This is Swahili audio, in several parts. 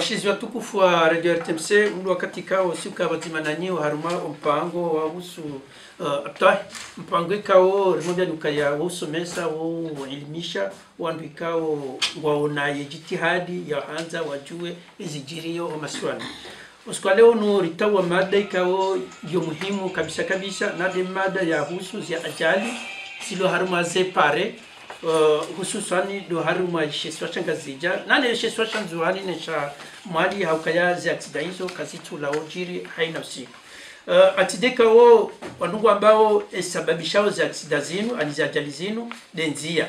Washizi watukufu wa Radio RTMC mdu wakati kao siuka wazimananyi haruma mpango wa husu mpango ikao rimoja nukaya husu mesa wa ilimisha wandu ikao waonaye jitihadi ya hanza wajue izijirio wa maswani. Usikwa leo ritawa mada ikao yo muhimu kabisa nade mada ya husu ya ajali silo haruma ze pare hususani do haruma sheswa ngazija nane sheswa chanzuani nesha mali haukaya za accident hizo kazitu la ojiri hainafsi atideka wo wandugu ambao sababishao za accident zinu aniza ajali zinu denzia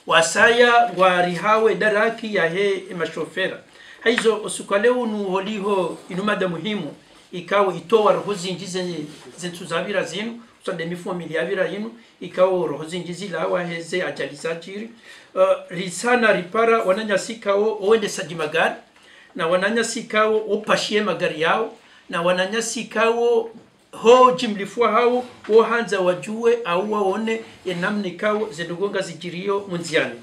wasaya ngwarihawe daraki ya he mashofera haizo usukaleo nuholiho inumada muhimu ikawa itoa rohozi njize zentuzabira zinu usande mifumo miliavira yinu ikawa rohozi njizi la waheze ajali zajiri risana ripara wananyasikao owende saji magari na wananyasikao opashie magari yao na wananyasikao ho jimlifua hao wohanza wajue au waone enamne kao zedugonga zijirio munziani.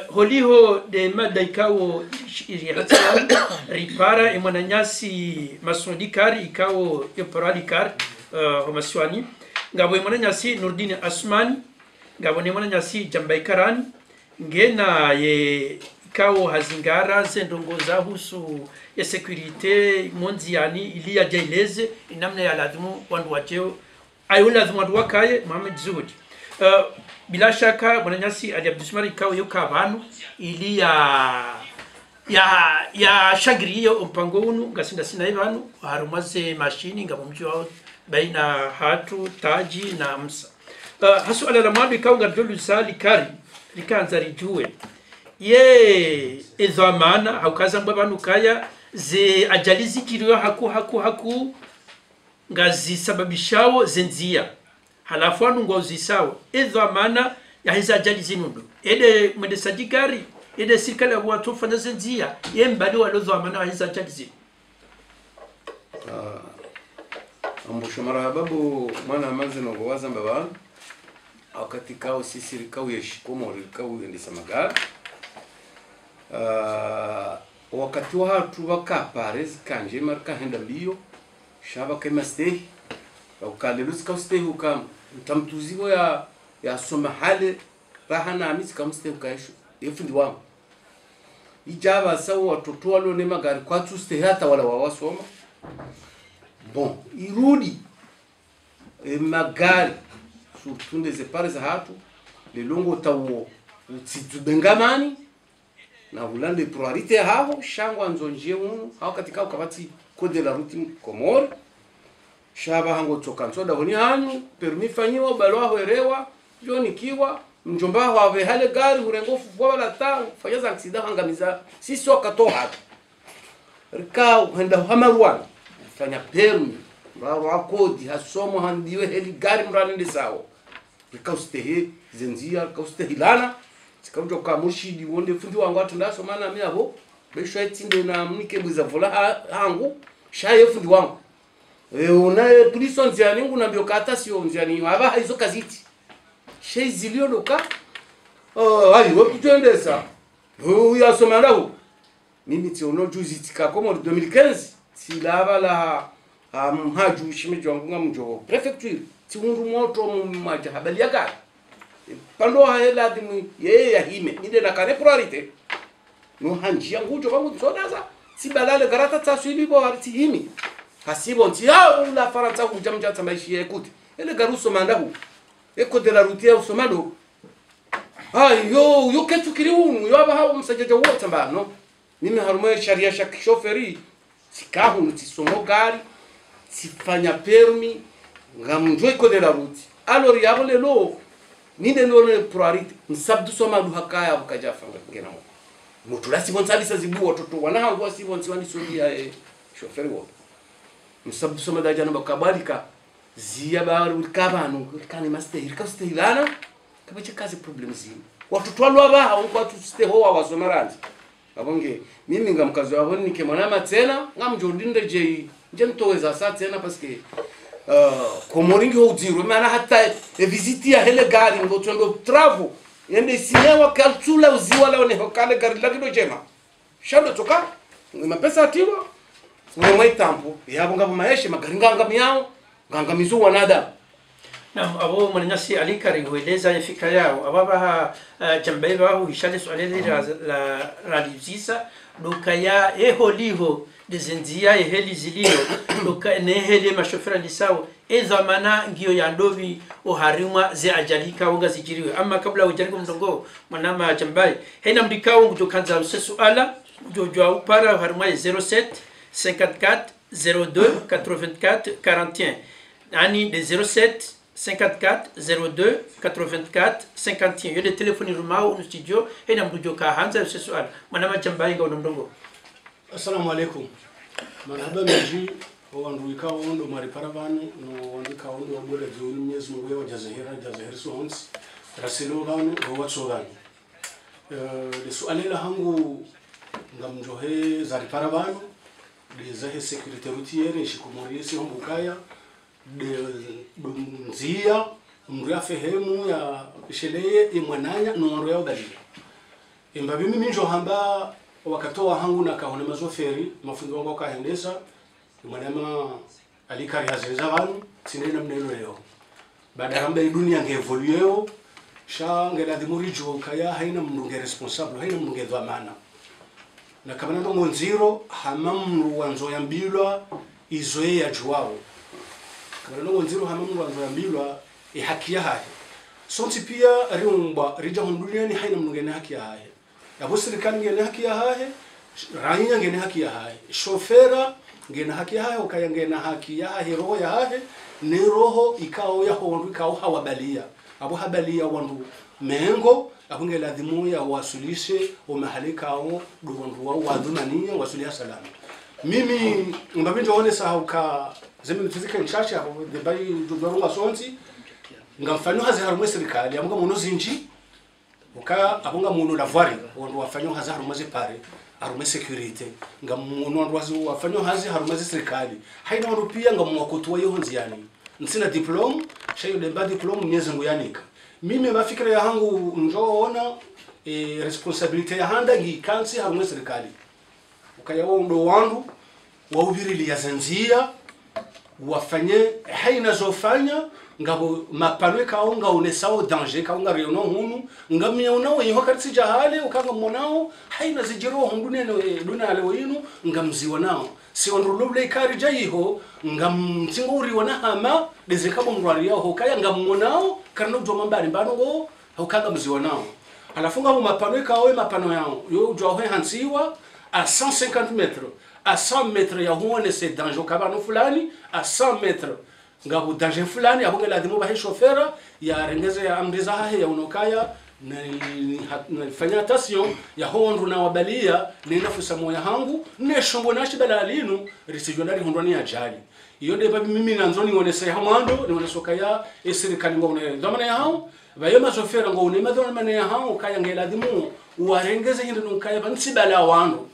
Holiho de mada ikao ripara emananyasi masondikari ikao yoporalikari homaswani ngabo emananyasi Nurdin Asmani ngabo emananyasi Jambaikarani ngena ye ikao hazingara zendongoza husu ya securite mondiani ili ya jaileze inamna ya lazimu wandu wacheo ayo lazimu wandu wakaye Mohamed Zuhudi. Bila shaka mwananyasi aliabdusmari ikao yuka abantu ili ya shagiriyo mpango unu ngasinda sina ibanu harumaze mashini ngabumji wao baina hatu taji na msa hasu ala lamadu ikao ngadolu sali kari likanza rijue ye ezamana haukaza mbabanu kaya ze ajalizi kiriyo haku ngazi sababishao zenzia halafu anu ngozi sawa edhamana ya hiza ajali zinundo ede mwende sajigari ede sirikali ya watu fanya zenzia ye mbali walo dhamana ya hiza ajali zinu ambusho marahababu mwana manzi nongowaza mbabana wakati kao sisi rikau yeshikomo rikau yendisa magari wakati wa hatu waka parezi kanje marika henda mbio shaba kema stehi ukalelusi ka stehi ukam tamtuziwa ya soma hale rahana amisi kama stehi ukaisho efundi wangu ijaba sawa watoto walo ne magari kwa tu stehi hata wala wawasoma bon irudi magari surtunde ze pare za hatu lelongo tawo utsibengamani na ulande priorite hao shangwa nzonje unu hao katika ukabati kode la route komori shaba hango tokansoda honi hanyu permis fanyiwa balwa hoerewa joni kiwa mjomba wawe hale gari urengo fufwa la ta fanya za accident hangamiza sisi wakatoa rikao henda hamarwan fanya permis mraro kodi hasomo handiwe heli gari mranende sawo rikao stehe zenzia rikao stehilana sikaujo kwa murshidi wonde fundi wangu atundaso maana mimi abo besho etinde na mnike bwiza vola hangu shaye fundi wangu unaye police nziani ngu nambio kata sio nziani aba hizo kaziti shei zilio loka ayi wapitendesa ya somala mimi tiono juzi tikakomo 2015 silaba la haju shimejo wangu ngamjo prefecture tiundu moto mmaja habali yaka pando hela dimu ye ya hime nide na kare priorite no hanjia ngujo bangu sodaza sibalale garata taswili bo arti himi hasibo nti la faransa kujamja tamaishi ekuti ele garuso mandahu eko de la route ya usomado yo ketu kiriunu yo aba hawo msajaja wote mbano mimi harumo sharia shak shoferi sikahu ntisomo gari sifanya permis ngamjo eko de la route alors yabo lelo ninde none priority msabdu soma duhakaya bukajafanga ngena mo mutulasi bonsabisa zibu watoto wanahangu asibonsi wani sodia shoferi wote msabdu soma dajana bakabalika zia baru kabanu kani master kastehilana kabache kazi problems zini watoto walo aba kwa tu steho wa wasomaranzi abonge mimi ngamkazo waboni nikemana tena ngamjondinde je ntoweza saa tena paske komoringi ho zero maana hata visiti ya hele gari ngotondo travel yende sinewa kaltula uziwa leo ne hokale gari lakido jema shando toka mapesa atiwa ngomwe tampo yabo ngabo maisha magaringa ngamiao ngangamizo wanada na abo mwananyasi alikari hueleza fikra yao ababa jambai wao hishale swalele la ralizisa dokaya eholiho dezenzia eheli zilio doka nehele mashofera lisao edhamana ngio ya ndovi oharimwa ze ajalika unga zijiriwe ama kabla ujaliko mdongo mwanama jambai hena mdikao kutokanza suala jojwa upara harimwa 07 54 02 84 41 ani de 07 54 02 84 51 yode telefoni rumao no studio hena mdujoka hanza suala mwanama jambai ngao mdongo. Assalamu alaikum. Marhaba meji wanduika wondo maripara banu no wanduika wondo wabula jioni Mwenyezi Mungu wa jazahira swans rasilo banu wa tsogani de sualela hangu ngamjohe za ripara banu de zahe security routiere shikumorisi hombukaya de nzia mria fehemu ya sheleye imwananya no ndo ya dalili imbabi mimi njo hamba wakatoa hangu na kahona mazoferi mafunzo wangu kahendesa mwanama alikari hazeza banu sinena mneno leo baada hamba dunia ngeevolueo sha ngeladhimuri jo kaya haina mnunge responsable haina mnunge dhamana na kama ndo nziro hamamru wanzo yambilwa izoe ya juwao kama ndo nziro hamamru wanzo yambilwa haki ya haye sonti pia riumba rija hundunia ni haina mnunge na haki ya haye yabo serikali ngene haki ya haye ranya ngene haki ya haye shofera ngene haki ya haye ukaya ngene haki ya haye roho ya haye ni roho ikao ya hondu ikao hawabalia abo habalia wandu mengo abunge ladhimu ya wasulishe o mahalika ao duwandu wao wadhunania wasulia salama mimi mbabinjo one sahauka zemi fizika nchache abo debai jodorunga sonti ngamfanyo hazi harumwe serikali amuga muno zinji uka abunga muno lavari wandu wafanyo hazi harumaze pare harume security ngamuno wandu wafanyo hazi harumaze serikali haina wandu pia ngamwakutuwa yo nziani nsina diploma shayo demba diploma Mwenyezi Mungu yanika mimi mafikira ya hangu njoona responsibility ya handa ngikansi harume serikali ukayawo ndo wandu waubirili ya zanzia wafanye haina zofanya ngabo mapanwe kaonga unesao danger kaonga riono hunu ngamia unao yohakati jahale ukanga monao haina zijiro hundune duna leo yinu ngamziwa nao si onrulule kari jayiho ngamtinguri wana hama dezekabo ngwari yao hokaya ngamonao kana ndo mambali mbano hokanga mziwa nao alafunga mu mapanwe kawe mapano yao yo johe hansiwa à 150 mètres à 100 mètres ya huone c'est danger kabano fulani à 100 mètres ngabu danger fulani abunge ladhimu bahe shofera ya rengeze ya amriza hahe ya unokaya na fanya attention ya hondu na wabalia ni nafusa moya hangu ne shombo nashi balalinu risijonari hondwani ya jali iyo de babi mimi nanzoni wonese hamando ni wonesoka ya serikali ngone dhamana ya hao bayema shofera ngone madhona ya hao kaya ngeladhimu warengeze hindu nokaya bansibala wano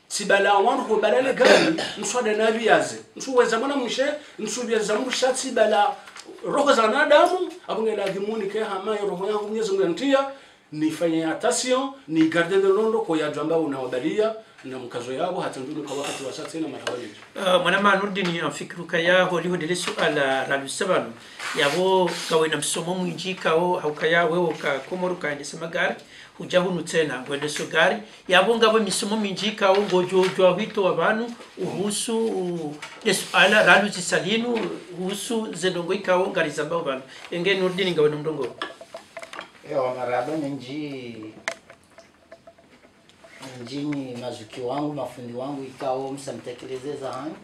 sibala wandu ko balale gani nswada nabiyaze nsuweza mwana mushe nsubiyaza musha sibala roho za nadamu abunge ladhimuni ke hama roho yangu Mwenyezi Mungu antia nifanye attention ni garde de londo ko ya jamba unawabalia na mkazo yao hata ndugu kwa wakati wa sasa na marhabaji mwanama nurdini afikiruka ya holiho dele suala la lusabanu yabo kawe na msomo mwinjika au haukaya wewe ka komoruka endesa magari hujahunu tena gwende sogari yabonga bo misomo minjika au ngojojwa hito abantu uhusu suala la luzisalinu uhusu zendongo ikao ngalizamba abantu enge nurdini ngawe ndongo maraba njini mazuki wangu mafundi wangu ikao msamtekelezeza hayo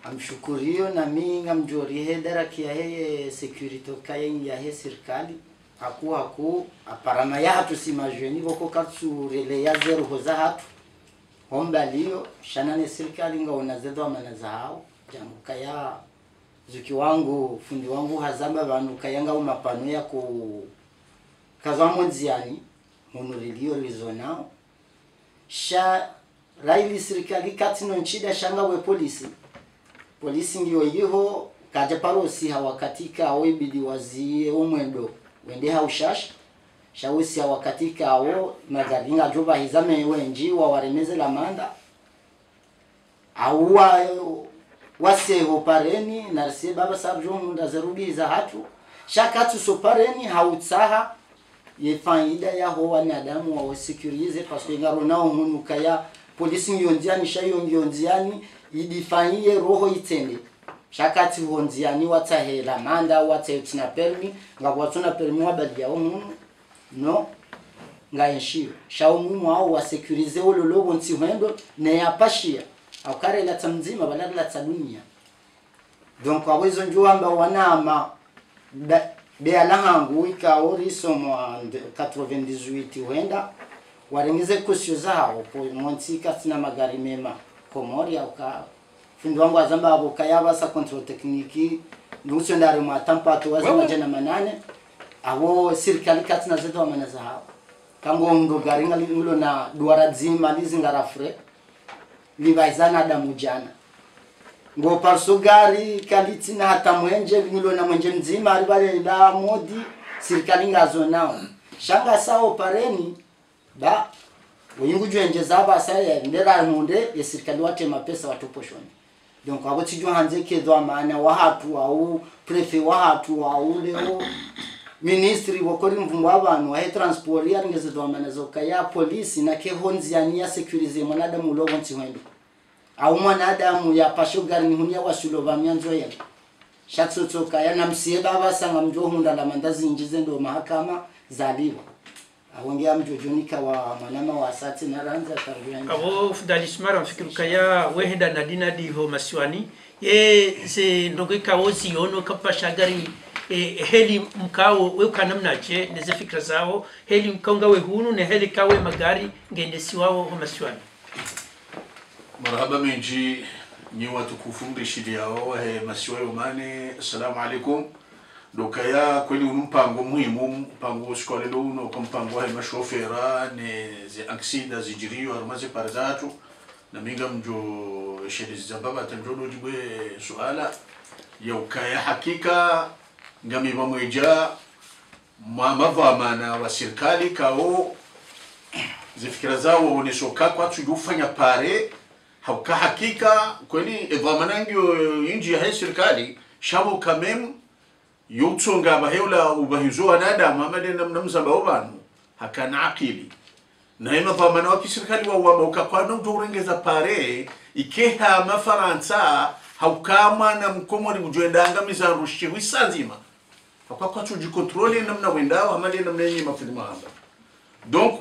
amshukuriyo na mimi ngamjori hedara kia heye security kaya ya he serikali haku aparama ya hatu simajweni wako katsu rele ya zero hoza hatu homba liyo shanane serikali ngaona zedo amana za hao jamu kaya zuki wangu fundi wangu hazamba banu kaya ngao mapano ya ku kazamo nziani munuriliyo rizonao sha raili serikali katino nchida shanga we polisi ndio yiho kaja parosi hawakatika awebidi wazie umwendo wende haushasha shawisi ya wakati kao magaringa joba hizame wenji wa waremeze la manda au wase hopareni na rse baba sabjo munda zarubi za hatu shakatu sopareni hautsaha ye faida ya ho wanadamu wa securize parce que ngaro nao munu kaya polisi ngionziani shayo ngionziani idifanyie roho itende shakati honziani watahela manda watayutina permi ngabwatuna permi wabali ya munu no ngaenshio shao mumu au wa securize olologo ntihendo ne yapashia au kare la tamzima balala la dunia donc awezo njuamba wanama be alahangu ikaori somo 98 huenda warengeze kusio zao po montika tina magari mema komori au ka fundi wangu azamba abo kayaba sa control technique nduso ndare mwa tampato waza jana manane abo serikali katina zetu amana zao kango ndo garinga lingulo na duara zima lizingara fre livaizana damu jana ngo parso gari kalitina hata mwenje lingulo na mwenje mzima alibale la modi serikali ngazo nao shanga sao pareni ba wingu jwenje zaba saya ndera munde ya serikali wate mapesa watuposhoni donc abo tijua hanze kedo amana wa hatu au prefet wa hatu au leo ministri wakori mvumbu abantu wa transport ya ngeze do amana zokaya polisi na ke honziani ya securize mwanadamu lobo ntihwendo au mwanadamu ya pasho gari ni hunia wasulo myanzo ya shatsoto kaya na msiye baba sanga mjo hunda la mandazi injize ndo mahakama zaliwa awongea mjojonika wa mwanama wa sati na ranza tarbiani abo fudalismara mfikiru kaya wehenda na dina di ho maswani se ndogeka wozi ono kapasha gari heli mkao weka namna je neze fikra zao heli mkaunga we hunu ne heli kawe magari ngende siwao ho maswani marhaba menji ni watu kufundi shidi yao maswayo mane assalamu alaikum dokaya kweli mpango muhimu mpango skole lo uno mpango wa mashofera ne ze aksida zijiriyo armaze parzatu na minga mjo shedi zambaba tanjono jibwe suala ya ukaya hakika ngami bamweja mavamana wa serikali kao zifikira zao waoneshoka kwa tujufanya pare hauka hakika kweli evamana ngyo inji ya serikali shabo kamem yutsonga baheula ubahizo wanadamu amade namzamba obanu hakana akili na ima vamana wa serikali wa wabauka kwa ndo urengeza pare ikeha mafaransa haukama na mkomori ujoendanga mizarushi wisanzima kwa tuji controle namna wendao amali namna yenye mafilima hapa donc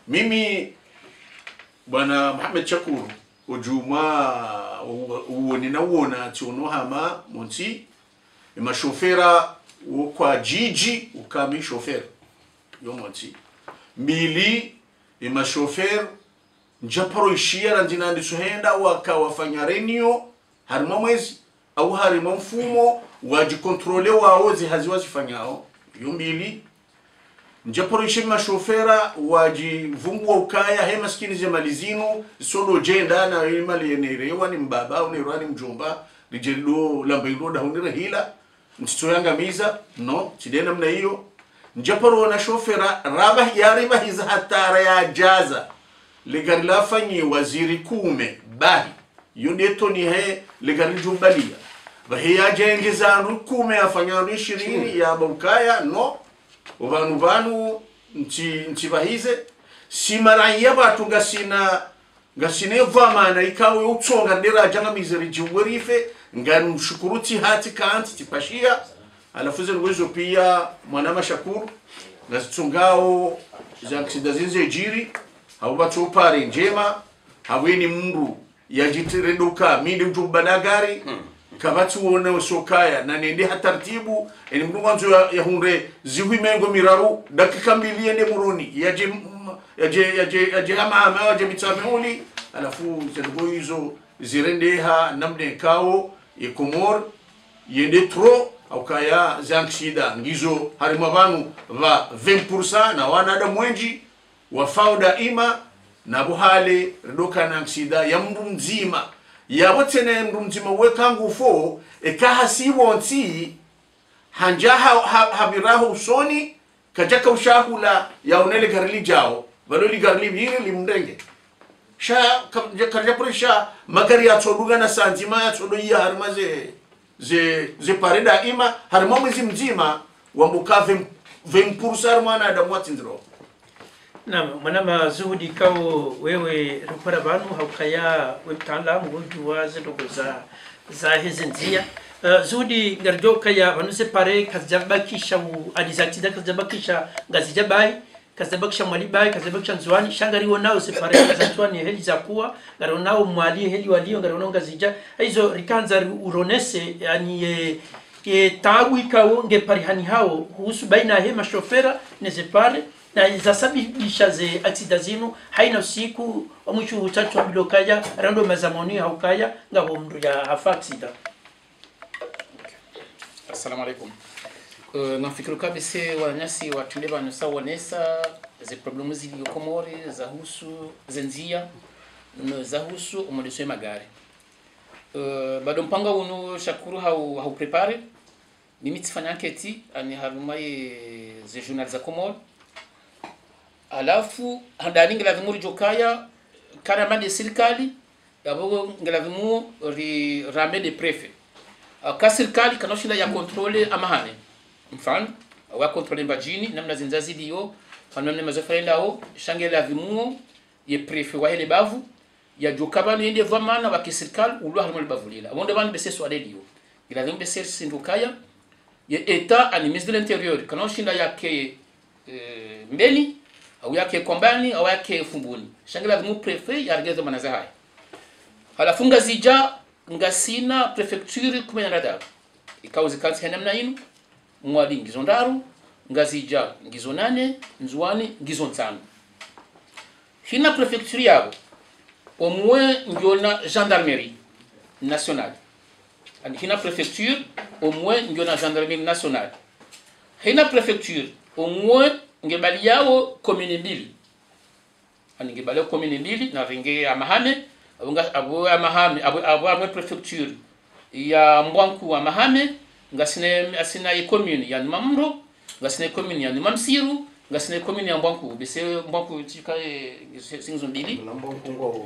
mimi bwana Mohamed Shakuru ujuma uona tiono hama monti mashofera kwa jiji ukami chauffeur yo monti mili mashofera njaparo ishia randina ndisuhenda wakawafanya renio harima mwezi au harima mfumo wajikontrole wao zihazifanyao yombili njaporo ishima shofera wajivungwa ukaya he maskini ze malizinu solo jenda na imali yenerewa ni mbaba au ni mjomba lijelo lambailo da hunira hila mtito yanga miza no chidena mna hiyo njaporo na shofera raba yariba hiza hatara ya jaza legari lafanyi waziri kume bahi yoneto ni he legari jumbalia bahiya jengeza rukume afanya 20 ya bukaya no ubanu nchi bahize simaranya batu gasine vamana ikawe utsonga ndera janga mizeri jungorife ngani mshukuruti hati kanti tipashia alafuze ngwezo pia mwanama Shakuru ngazitsungao za kidazinze jiri au batu pare njema haweni mndu yajitirenduka mindi mjumbanagari kabatu wona usokaya na nende hatartibu eni mwanzo ya hunre ziwimengo miraru dakika mbili ende muroni yaje ama yaje mitsamuli alafu zedbo hizo zirendeha namne kao ekomor yende tro au kaya zankshida ngizo harima banu va 20% na wanada mwenji wafauda ima na buhale redoka na aksida ya mndu mzima ya wotene mndu mzima wekangu fo ekaha si wonti hanja habiraho usoni kajaka ushahula ya onele garili jao valoli garili vire limndenge sha kaja presha magari ya tsoduga na santima ya tsodo ya harma ze pareda ima harma mwezi mzima wambuka 20% mwana da mwatindro. Naam, mwanama Zuhudi kao wewe rupara banu haukaya wemtaalamu wujua zedogo za hizi njia. Zuhudi ngarjo kaya banu separe kazabakisha alizatida kazabakisha ngazijabai kazabakisha mwalibai kazabakisha nzwani shangari wonao separe kazatwani heli zakuwa ngaro nao mwali heli walio ngaro nao ngazija hizo rikanza uronese yani tabu ikawo ngepari hao husu baina ya hema shofera nezepare na zasababisha ze aksida zinu haina usiku mwisho utatu wa bilokaya rando mazamoni haukaya ngabo mndu ya hafa aksida. Assalamu alaikum. Nafikiri kabisa wananyasi watunde banusa wanesa ze problemu zili Komori za husu zenzia za husu umodeswe magari. Bado mpanga uno shakuru hau prepare mimi tifanya anketi ani harumai ze journal za Komori. Alafu handani ngelavimu rijokaya karama de serikali yabo ngelavimu ri rame de prefet ka serikali kanoshinda ya controle amahane mfano wa controle mbajini namna zinzazi dio famamne mazofaenda ho shangela vimu ye prefet wa hele bavu ya jokabani ende vamana wa kiserikali ulwa harimo bavulila abonde bani beseso adedio ngelavimu de ser sindukaya ye eta ani ministre de l'intérieur kanoshinda yake mbeni au yake kombani au yake fumbuni shangela vimu prefet yargezo manaza haya halafu ngazija ngasina prefecture kumenya radar ikauzi kansi hanamna inu mwali ngizo ndaru ngazija ngizo 8 nzwani ngizo 5 hina prefecture yabo omwe ngiona gendarmerie nationale ani hina prefecture omwe ngiona gendarmerie nationale hina prefecture omwe ngebali yao commune mbili ani ngebali commune mbili na ringe amahame abo amahame abo prefecture ya Mbwanku amahame ngasine asina commune ya Mamro ngasine commune ya Mamsiru ngasine commune ya Mbwanku bese Mbwanku tika sinzo mbili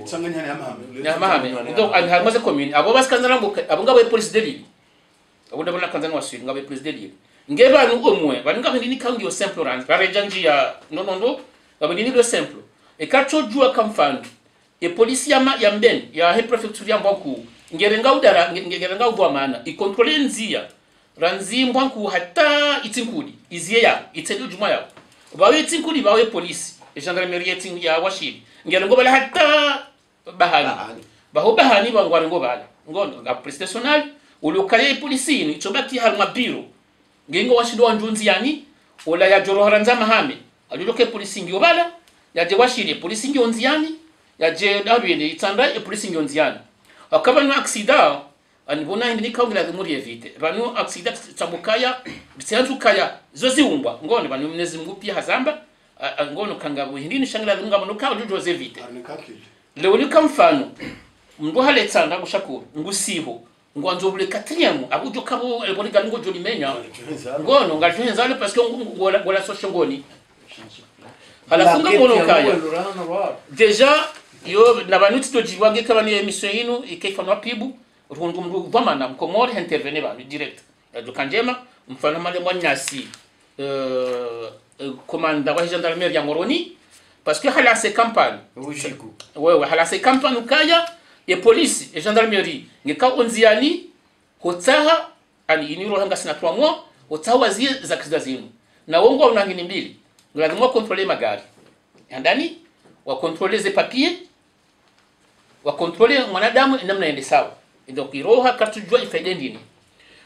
tsanganya ya amahame ya amahame donc alharmaze commune abo baskanzana mboka abo ngabe police de ville abo ndabona kanzana wasiri ngabe police de ville ngeba nu omwe baninga ndini kangi yo simple range barejanji ya nonondo babini do simple e kacho jua kamfano e polisi ya mbeni ya he prefecture ya Mbwanku ngerenga udara ngerenga ubwa maana i controle nzia ranzi Mbwanku hata itinkudi izie ya itendo juma ya bawe itinkudi bawe polisi e gendarmerie ya washiri ngerengo bala hata bahani bahani bangwarengo bala ngono ga prestational ulokale polisi ni chobaki halma biro ngengo washindo wanjunzi yani ola ya joro haranza mahame aliloke polisi ngio bala ya je washiri polisi ngio nziani ya je dabende itanda e polisi ngio nziani akaba no accident anibona hindi kaungira muri evite banu accident tabukaya bitsanzu kaya zozi umbwa ngone banu mnezi ngupi hazamba ngono kangabo hindi nishangira ngabo no kawo jozo evite leo ni kamfano mndo hale tsanda gushakuru ngusibo ngwanzo bule 4e abujo kabo elboni galingo joli menya ngono ngajenza le parce que ngola social ngoni halafunga ngono kaya deja yo nabanuti to jiwange kabani emission ino ikaifanwa pibu rundu mdu vamana mkomori intervenir ba direct ya dukanjema mfano male mwanyasi commanda wa gendarmerie ya Moroni parce que hala se campagne wewe hala se campagne kaya e police e gendarmerie ngeka onziani hotsaha ani iniro hanga sina 3 mois hotsaha zie za kizazinu na wongo unangini mbili lazima contrôler magari ndani wa contrôler les papiers wa contrôler mwanadamu namna ende sawa donc iroha katujua ifaide ndini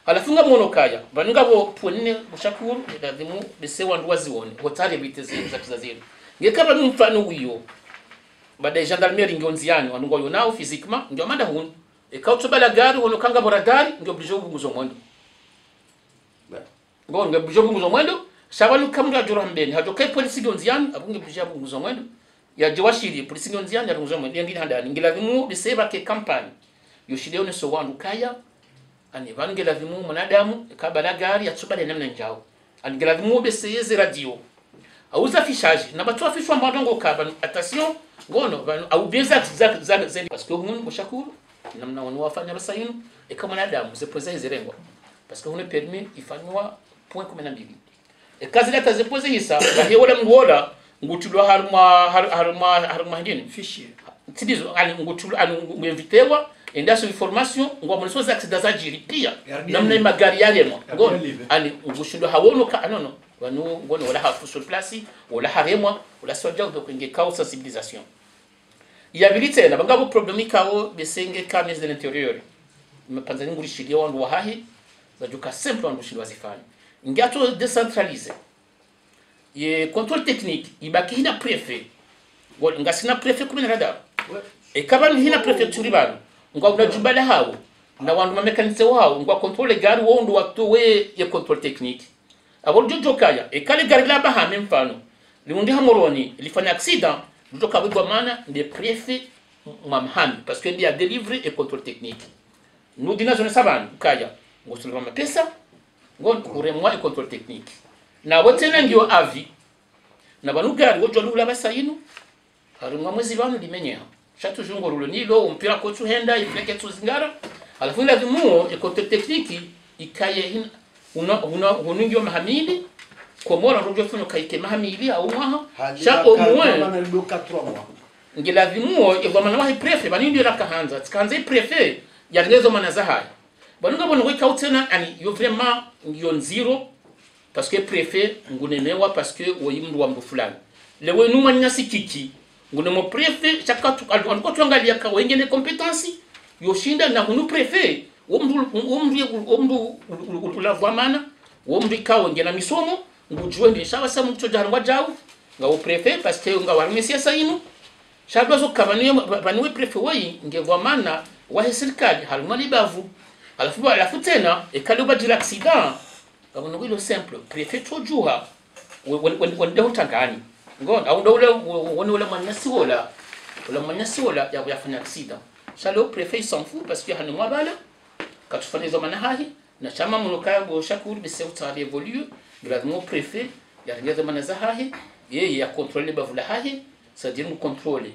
halafunga mono kaya baninga bo ponne bushakuru lazima bese wandu wazione hotari biteze za kizazinu ngekaba mfano wiyo bada gendarmerie ngonziani wanungo yo nao physiquement ndio manda hun e kauto bala gari wono kanga boradari ndio blijo bunguzo mwendo ngonga blijo bunguzo mwendo sabalu kamra joro mbeni hajokai polisi ngonziani abunge blijo bunguzo mwendo ya jawashiri polisi ngonziani ya bunguzo mwendo ngina handani ngelavimu biseba ke campagne yo shideo so wandu kaya ani vangela vimu mwanadamu kabala gari atubale namna njao angelazimu beseyeze radio auza affichage na batu afishwa mbadongo kaba attention ngono au bien za parce que umuntu mushakuru namna wafanya basayinu kama nadamu zepoza izirengwa parce que on est permis ifanywa point 12 e kazi leta zepoza isa baheola mwola ngutulwa haruma ndini fichier tidizo ali ngutulwa ngwevitewa endaso information ngwamuliso za accident za jiri pia namna magari yale ngono ali ngushindwa hawono ka nono wanu ngono wala hafu sur place wala haremwa wala soja do kwenge kao sensibilisation yabilite na bangabo problemi kao besenge camis de l'intérieur mpanzani ngulishilia wandu wahahi zajuka simple wandu shindwa zifanya ngato décentraliser ye contrôle technique ibaki hina préfet ngasina préfet kumena radar e kaba hina préfecture bano ngwa unajubala hawo na wandu mamekanise wao ngwa contrôle gari wondu watowe ye contrôle technique abo jojo kaya e kale gari la bahame mfano limundi hamoroni ilifanya accident jojo bigwa mana de préfet mamhami parce que il a délivré et contrôle technique nous dina zone saban kaya ngosulwa mapesa ngon kuremwa e contrôle technique na wotena ndio avi na banugari wojo lula basayinu harumwa mwezi bano limenyeha chaque jour ngoro nilo umpira ko tuhenda ifleke tuzingara alafu ila vimuo e contrôle technique ikaye hin unungyo mahamili komora rojo funo kaike mahamili au mwaha cha au moins ngila vimuo evamana wa préfet banindi la kahanza tkanze préfet yangezo manaza haya banunga bono weka utena ani yo vraiment ngion zero parce que préfet ngunemewa parce que woyimdu wa mbu fulani lewe numa nyasi kiki ngune mo préfet chakatu alikuwa tuangalia ka wengine compétence yoshinda na hunu préfet omdu la voamana omdu ka wengine misomo ngujwe ndi shawa samu kutojarwa jawu ngawo préfet parce que ngawa mesia sainu shabazo kabaniwe baniwe préfet wayi ngevoamana wa serikali halmali bavu alafu tena ekaloba dira accident kama ngilo simple préfet tojuha wende utangani ngon au ndo ule manyasi wala ya kufanya accident shalo préfet s'en fout parce que hanu mabala katufanya hizo manahahi na chama munuka go shakuru bise utali évolue gradement préfet ya ngeza manazahahi yeye ya contrôler bavula hahi c'est-à-dire nous contrôler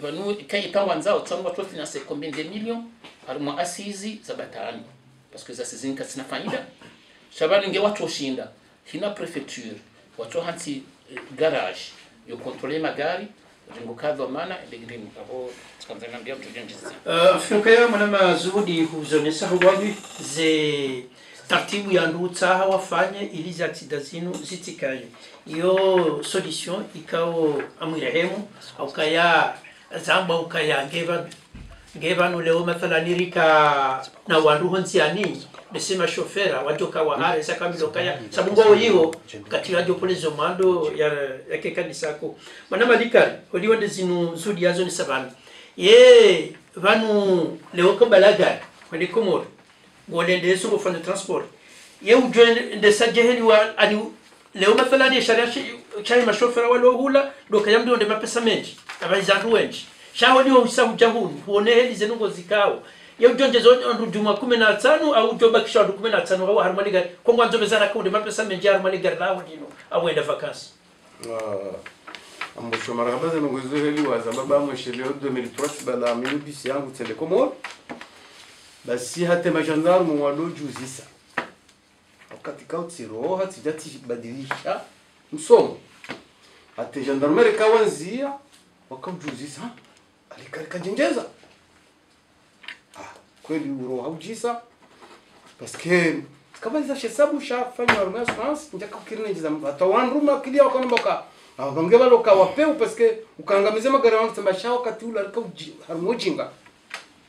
vanu kai tawanza utangwa to financer combien de millions harimo asizi za batani parce que za sizinka sina faida shabani nge watu oshinda hina prefecture watu hanti garage yo contrôler magari ngo kadho maana ndingini abo tsanzana ndio tujenjisa Afrika mwana Zuhudi huzonesa hubagi ze tartibu ya ndutsa wafanye ili za accident zinu zitikaye iyo solution ikao amwirehemu au kaya zamba ukaya ngeva no leo mathalani rika na wandu honziani besema shofera wajoka wa are sakamilo kaya sabungo yiwo kati radio polizo mando ya kekanisa ko mana malikari holiwa dezinu zudi yazo ni sabana ye vanu leo ko balaga kwani komor golende so ko fond transport ye ujo de sajeheli wa ani leo mathalani sharia chai mashofera walo hula doka yamdo de mapesa menji abazantu wenji shaho ndio usabu jahuni huone heli zenungo zikao ya ujonje zo nduma 15 au joba kisha 15 au harmali gari kwa mwanzo bezana kwa de mapesa menji harmali gari lao dino au enda vacances ambosho marabaz nungozo heli wa zambaba mweshele 2003 bala minibisi yangu telekomor basi hata majandarmu walo juzisa wakati kautiro hati jati badilisha msomo hata gendarmerie kawanzia wakajuzisa alikarika jenjeza kweli uro haujisa parce que kama za hesabu shafanya organize France ndaka kirine jiza atawanruma kilia wakanamboka abangeba loka wapeu parce que ukangamize magari wangu tembasha wakati ule alika harmojinga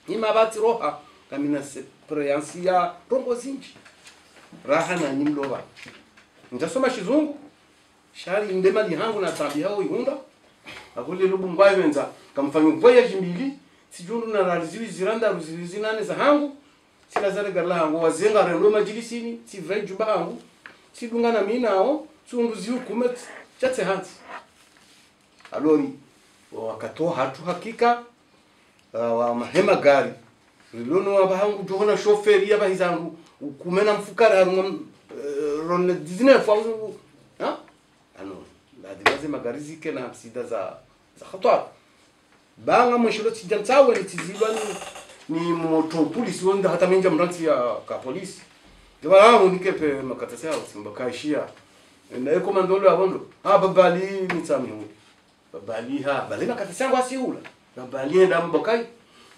ni mabati roha kamina se preansia rongo zinji raha na nimloba ndasoma shizungu shari ndema ni hangu na tabia hao yunda akule lubumbaye wenza kamfanya voyage mbili sijundu na raliziwi ziranda ruzizi nane za hangu sila zare garla hangu wazenga rendo majilisini si venju ba hangu si dungana minao sunduzi hukumet chate hanzi alori wakatoa hatu hakika wa mahema gari rilono wa hangu johona shoferi ya bahizangu ukumena mfukara harumwa ron 19 au ha ano lazima magari zike na sida za khatwa banga mshiro tijantsawe tizibani ni moto polisi wanda hata menja mranti ya ka polisi jaba hapo nikepe makatasi yao simbakaishia na komando lo abondo babali mitsami babali bali makatasi yangu asiula babali enda mbokai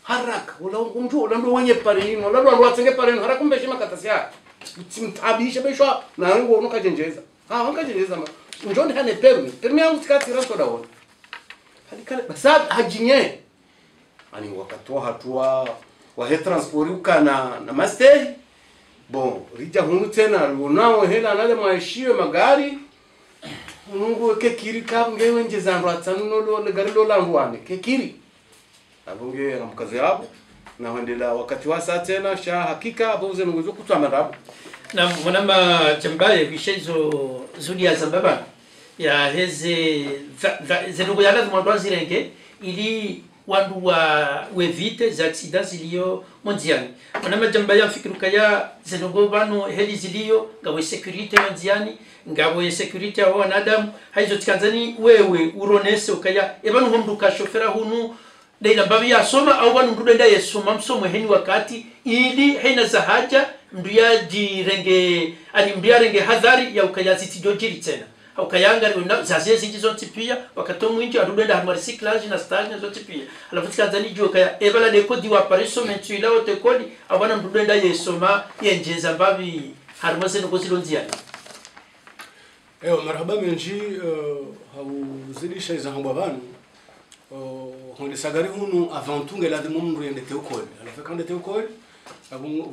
haraka wala umju wala ndo wenye parini wala ndo watenge parini haraka mbeshe makatasi yake timtabisha beshwa na ngo unokajenjeza wankajenjeza njonde hane permi yangu tikati raso daona halikale basad hajinye ani wakatoa hatua wa he transport ukana na mastehi bon rija hunu tena unao hela nale maishio magari mungu kekiri kabngewe njezandu atsanuno lo gari lo landwane kekiri abunge ngamkazi hapo na wendela wakati wa saa tena sha hakika abuze nguzo kutwamarabu na mwanama chambaye vishezo zudi ya zambaba ya heze zenugo yala mwandwa zirenge ili wandu wa wevite za accidents ziliyo mondiani mwanama chambaye mfikiruka ya zenugo bano heli ziliyo ngawe security mondiani ngawe security wa wanadamu haizo tikanzani wewe uronese ukaya ebanu homduka shofera hunu Deila babi ya soma au banu ndude nda yesoma msomo heni wakati ili hena za haja mduya jirenge ani mduya renge hadhari ya ukayazi tijojiri tena ukayanga zazie zinji zote pia wakati mwingi adude nda hamari cyclage na stage na zote pia alafu tikazani juu kaya ebala de kodi wa pariso mentu ila wote kodi au banu ndude nda yesoma yenjeza babi harumase ngozi lonziani marhaba menji hau zidisha izahamba banu honde sagari hunu avant tout ngela de mundu yende te ukole ala fe kande te ukole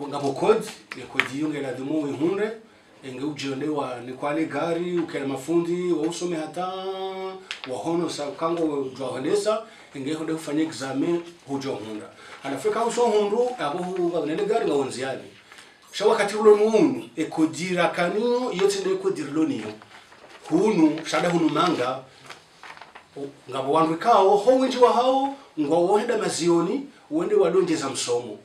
ngabo code ya kodi ngela de mu hunde enge ujolewa ni kwale gari ukela mafundi wa usome hata wa hono sa kango jwahanesa enge honde ufanye examen hujo hunda ala fe ka uso hundu abo ngabene gari ngawonziani sha wakati ulo nunu ekodira kanino yote ne kodirlo niyo hunu shada hunu manga ngabo wandu kao ho winji wa hao ngo henda mazioni wende wadonjeza msomo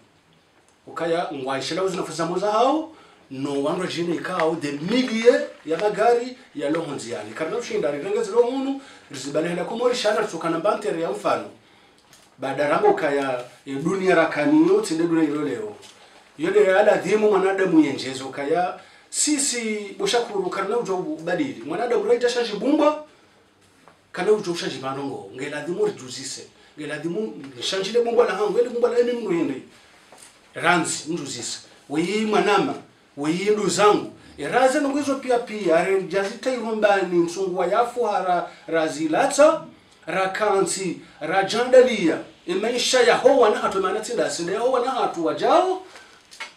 ukaya ngwaishela uzinafuza moza hao no wandu jine kao de milliers ya magari ya lohonziani kana ushinda rirengeze lo hunu rizibalenda komori shana tsukana bantere ya mfano badaramo ukaya dunia rakaniyo tinde dunia leo yole ala dhimu mwanadamu yenjezo kaya sisi boshakuru kana ujo badili mwanadamu raita shaji bumba kana ujosha jibanongo ngela dimu rejuzise ngela dimu shanjile bumba na hangu ele bumba la ene mnuende ranzi njuzise weyi mwanama weyi ndu zangu eraze nongwezo pia are jazita irombani msungu wa yafu hara razilata rakansi rajandalia maisha ya howa na hatu manatsinda sinde howa na hatu wajao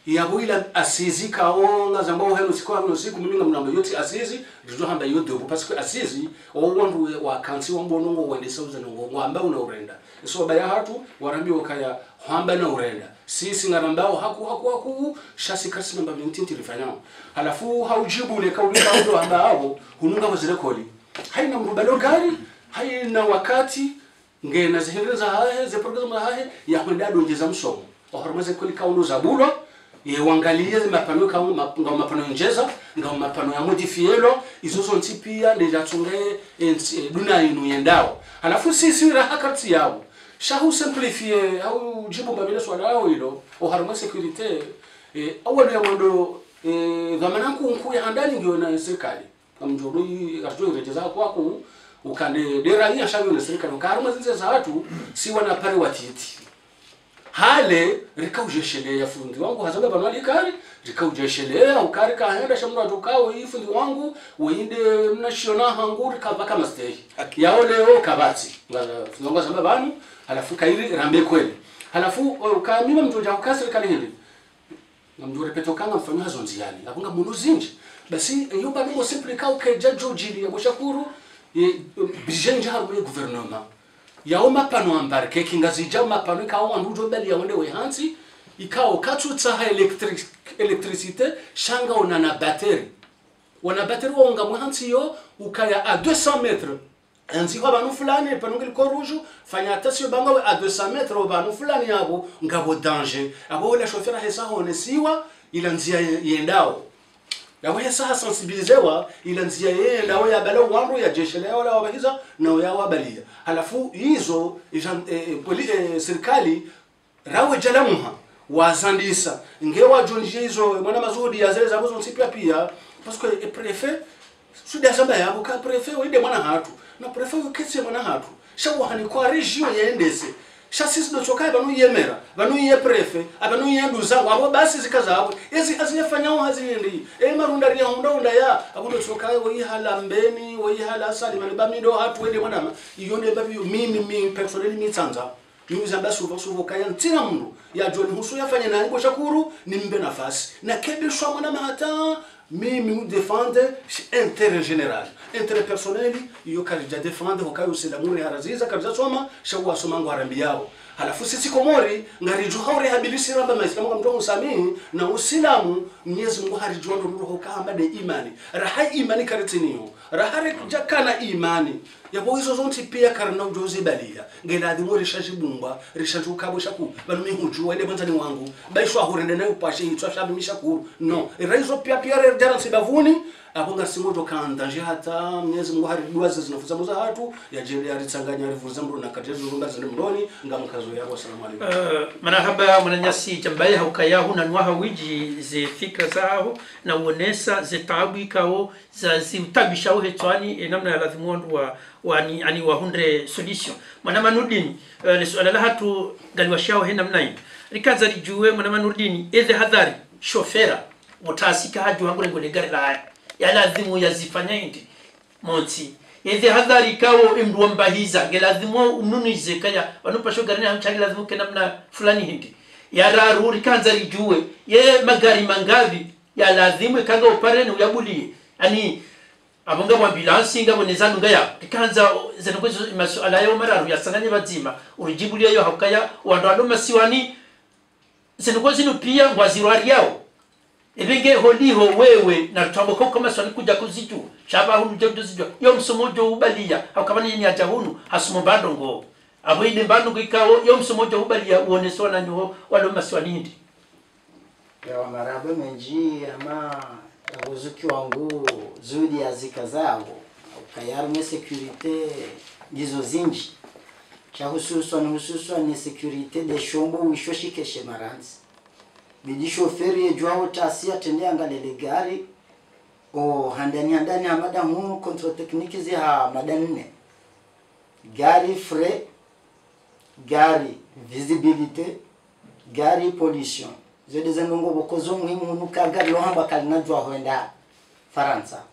yabuila asizi kaonga zambo heno sikwa no siku mininga mnambo yote asizi ndizo hamba yote parce que asizi owandu wa kansi wambonongo wende sauza ngo ngamba una urenda so baya hatu warambi wakaya hamba na urenda sisi ngarambao haku shasi kasi namba 20 tilifanyao halafu haujibu ile kauli bado hamba hao hununga wazile koli haina mrubalo gari haina wakati ngena ziheleza hahe ze program hahe ya kwenda donjeza msomo ohormaze koli kaundo zabulwa yewangalie mapano kama mapano njeza ngao mapano ya modifielo izozo ntipia ndejatunge duna inu yendao halafu sisi rahakati yao shahu simplifie au jibu babile swala yao hilo oharuma security awali ya mwendo dhamananku nku ya handani ndio na serikali amjorui arjo rejeza kwako ukande dera hii ashabu na serikali ukaruma zinze za watu si wana pare watiti hale rikaujeshelea fundi wangu hazaga banali kari rikaujeshelea ukari kahenda shamura tukao hii fundi wangu weinde mnashiona hanguri kabaka mastehi yao leo kabati ngala samba banu halafu kairi rambe kweli halafu ukamima mtoja ukasi serikali hili ngamjore petokanga mfanyo hazo nziani akunga mundu zinji basi yoba nimo simple ka ukeja jojili ya boshakuru bijenja harume gouvernement yao mapano ambarke kingazija mapano ikawa wandujo bali ya wende wehansi ikao katutsa electricité shanga ona na batterie wana batterie wonga mwansi yo ukaya a 200 metres anzi kwa banu fulani panongeli ko rouge fanya attention banga a 200 metres banu fulani yabo ngabo danger abo le chauffeur hesa hone siwa ila nzia yendao yawe sasa sensibilizewa ila nzia yeye nawe ya bala wangu ya jeshi la wala wabahiza na ya wabalia halafu hizo serikali rawe jalamuha wazandisa ngewa jonje hizo mwana mazuri ya zile zabuzo nsipia pia parce que préfet suda samba yabo ka préfet wende mwana hatu na préfet uketse mwana hatu shawo hani kwa region yaendese sisi ndo chokai banu yemera banu ye préfet abanu yenduza wabo basi zikazabo ezi haziyafanyao haziendi marunda ria honda ya abudo chokai wo yihala mbeni wo yihala sali mani bamindo hatu wende mwana iyonde babi mimi personally mitsanza Yuzamba suvo kaya ntina mundu ya John Husu yafanya na ngo shakuru nimbe nafasi na kebe shwa mwana mahata mimi défendre intérêt général intérêt personnel yo kalija défendre hokayo silamuni haraziza kabisa soma shawa soma ngo harambi yao halafu sisi komori ngarijo haure habilisi ramba maislamu kama mtongo samini na usilamu Mwenyezi Mungu harijo ndo hokamba de imani raha imani karitiniyo raha jakana imani yabo hizo zonti pia karana ujozi balia ngela adimo rishajibumba rishajukabo shaku banu mihuju wende mwanzani wangu baishwa horende nayo pashe hitwa shabi mishakuru no raizo pia rejara sibavuni akonga simojo kanda hata Mwenyezi Mungu hari duazi zinofuza muza hatu ya jeri aritsanganya rivuza mro na katezo rumba zinde mroni ngamkazo yako assalamu alaykum marahaba mwananyasi jambaye haukayahu na nwaha wiji ze fikra zao na uonesa ze taabu ikao za ziutabishaho hetwani namna ya lazimu wani ani wahundre solution mwana manudini le swala la hatu galiwashao hena mnai rikaza rijuwe mwana manudini eze hadhari shofera mutasika haju hangure ngole gari la ya lazimu yazifanya hindi monti eze hadhari kawo imduwa mbahiza ngelazimu ununize kaya wanupasho gari na mchagi lazimu kenamna fulani hindi ya raru rikanza rijuwe ye magari mangavi ya lazimu kanga uparene uyabulie ani abonga mu ambulance ngabo nezanu ngaya rikanza zenokwezo masuala yo mararu yasanganye bazima urijibulie yo hakaya wandwalo masiwani zenokwezo pia ngwazirwari yao ebenge holiho wewe na tutambo kama swali kuja kuziju shaba hunu jodo ziju yo msomojo ubalia akabani ni ajahunu hasumo bando ngo aboide bando ngikawo yo msomojo ubalia uoneswa na nyo walo maswali ndi ya marabe menji ama uzuki wangu zudi ya zikazao ukayarume securite gizo zinji cha hususan ni securite de shombo wishoshike shemaranzi bidi shoferi ejwao tasia tendea ngalele gari o handani amada mu control technique zi ha madanne gari frais gari visibilité gari pollution zede zanongo bokozo muhimu nuka gari lo hamba kalina jwa hoenda Faransa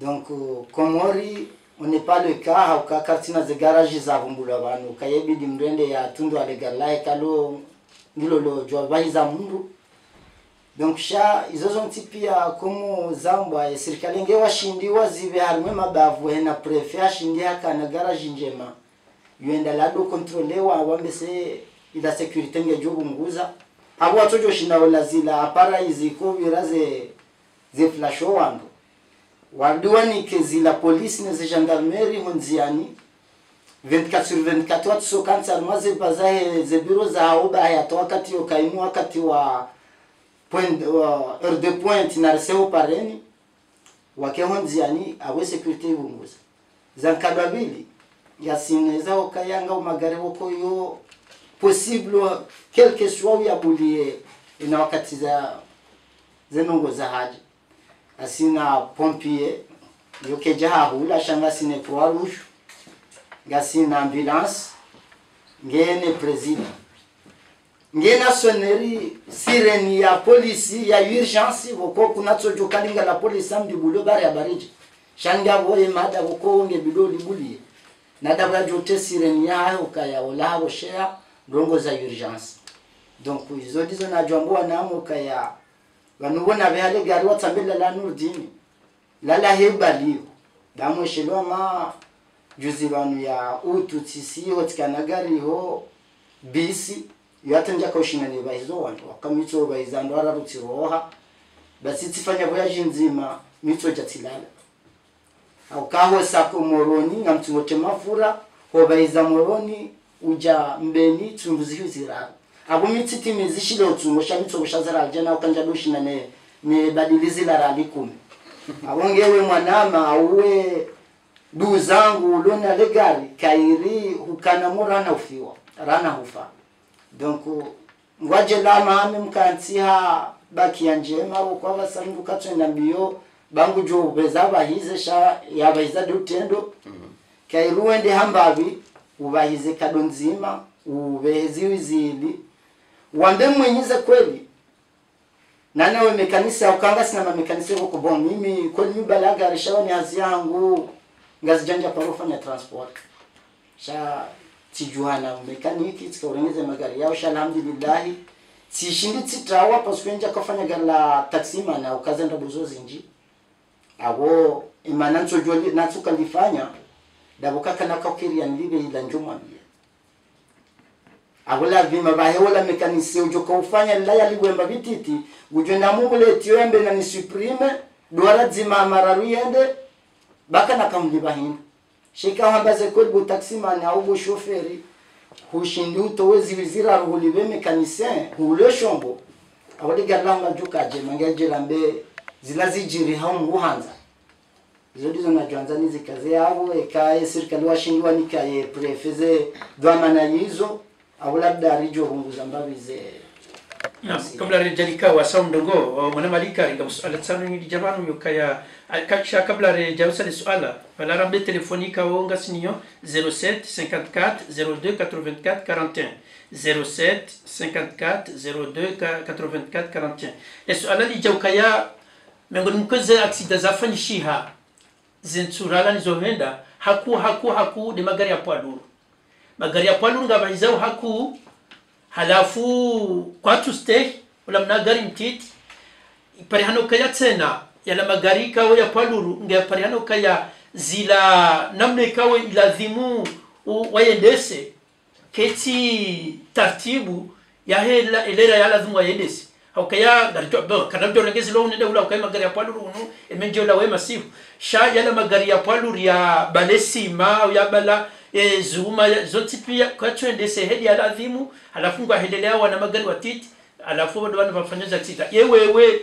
donc Komori on n'est pas le cas au ka kartina ze garage za vumbula banu kayebidi mrende ya tundu ale gala kalo ngilolo jwa bahiza mundu donc sha izo zonti pia komo zamba serikali ngewa shindiwa zibe harime mabavu hena prefet ashindi hakana garage njema yuenda lado controlewa wambese ila security ngejobu nguza abo watojo shinda lazila apara iziko viraze ze flasho wandu waduani kezila police ne gendarmerie honziani 24 sur 24 watu sokansa almaze bazahe ze bureau za oba ya wakati okaimu wakati wa point heure de pointe na reseo pareni wakehonziani awe security bunguza zankababili yasineza okayanga umagare woko yo possible quelque soit ya bulie ina wakati za zenongo za haji asina pompier yokeja hula shanga sine croix rouge gasina ambulance ngene president ngena sonnerie sirene ya police ya urgence boko kuna tsojo kalinga la police amdi bulo bare ya bariji shanga boye mada boko nge bido libulie nada ba jote sirene ya ukaya wala wo share ndongo za urgence donc izo dizo na jambwa na mukaya banubona behale gari watsambela la nurdini lala hebaliyo damwe shiloma juzi banu ya ututisi hotikana gari ho bisi yatenja koshingane bahizo wantu wakamitso bahizando ararutsiroha basi tifanya voyage nzima mitso jatilala au kaho sako moroni ngamtimote mafura ho bahiza moroni uja mbeni tumbuzi huzira abo mititi mezishile utungo shamitso bushazara jana ukanja doshina ne nimebadilizi la rali 10 awongewe mwanama auwe du zangu ulona le gari kairi hukana murana ufiwa rana hufa donc ngwaje la mahame mkantiha baki ya njema kwa basandu katwenda mbio bangu jo beza bahize sha yabahiza dutendo kairuende hambavi ubahize kadonzima ubehezi wizili wambe mwenyize kweli nanawe mekanisa ukanga sina mekanisa huko bon mimi kweli mbalaga alishawa ni hazi yangu ngazijanja parofanya transport sha tijuana mekaniki tikaurengeze magari yao sha alhamdulillah tishindi titawa paswenja kafanya gala taksima na ukazenda buzozi nji abo imananzo joli natsuka lifanya dabuka kana kakiria ndibe ila njuma bia agola vima bahe wala mekanisi ujoka ufanya la yaligwemba bititi gujenda mubule tiwembe na ni supreme duara zima mararu yende baka na kamliba hindu shika hambaze kolbu taksima na ubo shoferi hushindi utowezi wizira ruhulibe mekanisien hule shombo awadi galanga jukaje mangaje lambe zilazijiri hamu hanza zodi zona jwanza nizikaze yao ekaye serikali washindwa nikaye prefeze dhamana hizo au labda rijo hunguza mbabize kabla rejalika wa saumdogo mwana malika ringa suala tsano ni jamanu yokaya kaksha kabla rejausa suala wala rambe telefonika wonga sinyo 07 54 02 84 41 07 54 02 84 41 suala li jaukaya mengoni mkoze aksida zafanyishiha zenturala nizohenda haku de magari ya pwaduru magari ya pwaduru ngabalizao haku halafu kwa tuste wala mnagari mtiti parihano kaya tena yala magari kawo ya pwaduru nge parihano kaya zila namne kawo ilazimu wayendese keti tartibu ya hela elera ya lazimu wayendese haukaya garito bo kanabjo rengezi lo nende ula ukaya magari ya pwaduru unu emenje ula wema sifu sha yala magari ya pwaduru ya balesima au ya bala zuma zote pia kwa twende sehedi ya lazimu halafu ngwa hedelea wana magari watiti halafu wadu wana wafanyaza tita yewewe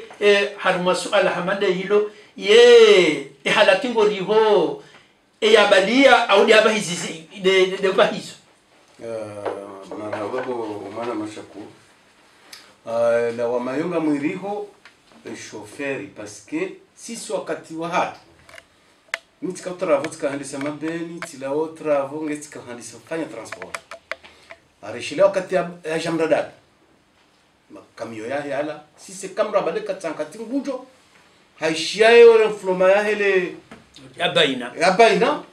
haruma suala hamande hilo ye halakingo riho ya balia au ya bahizi de bahizo marhaba umana mashaku la wamayonga mwiriho shoferi paske sisi wakati wa hatu nitika travo tikahandisa mabeni tilao travo ngetika handisa fanya transport arishile wakati ya jamradad makamio ya yala sisi kamera baleka tsankati ngujo haishiaye wala mfloma ya hele ya baina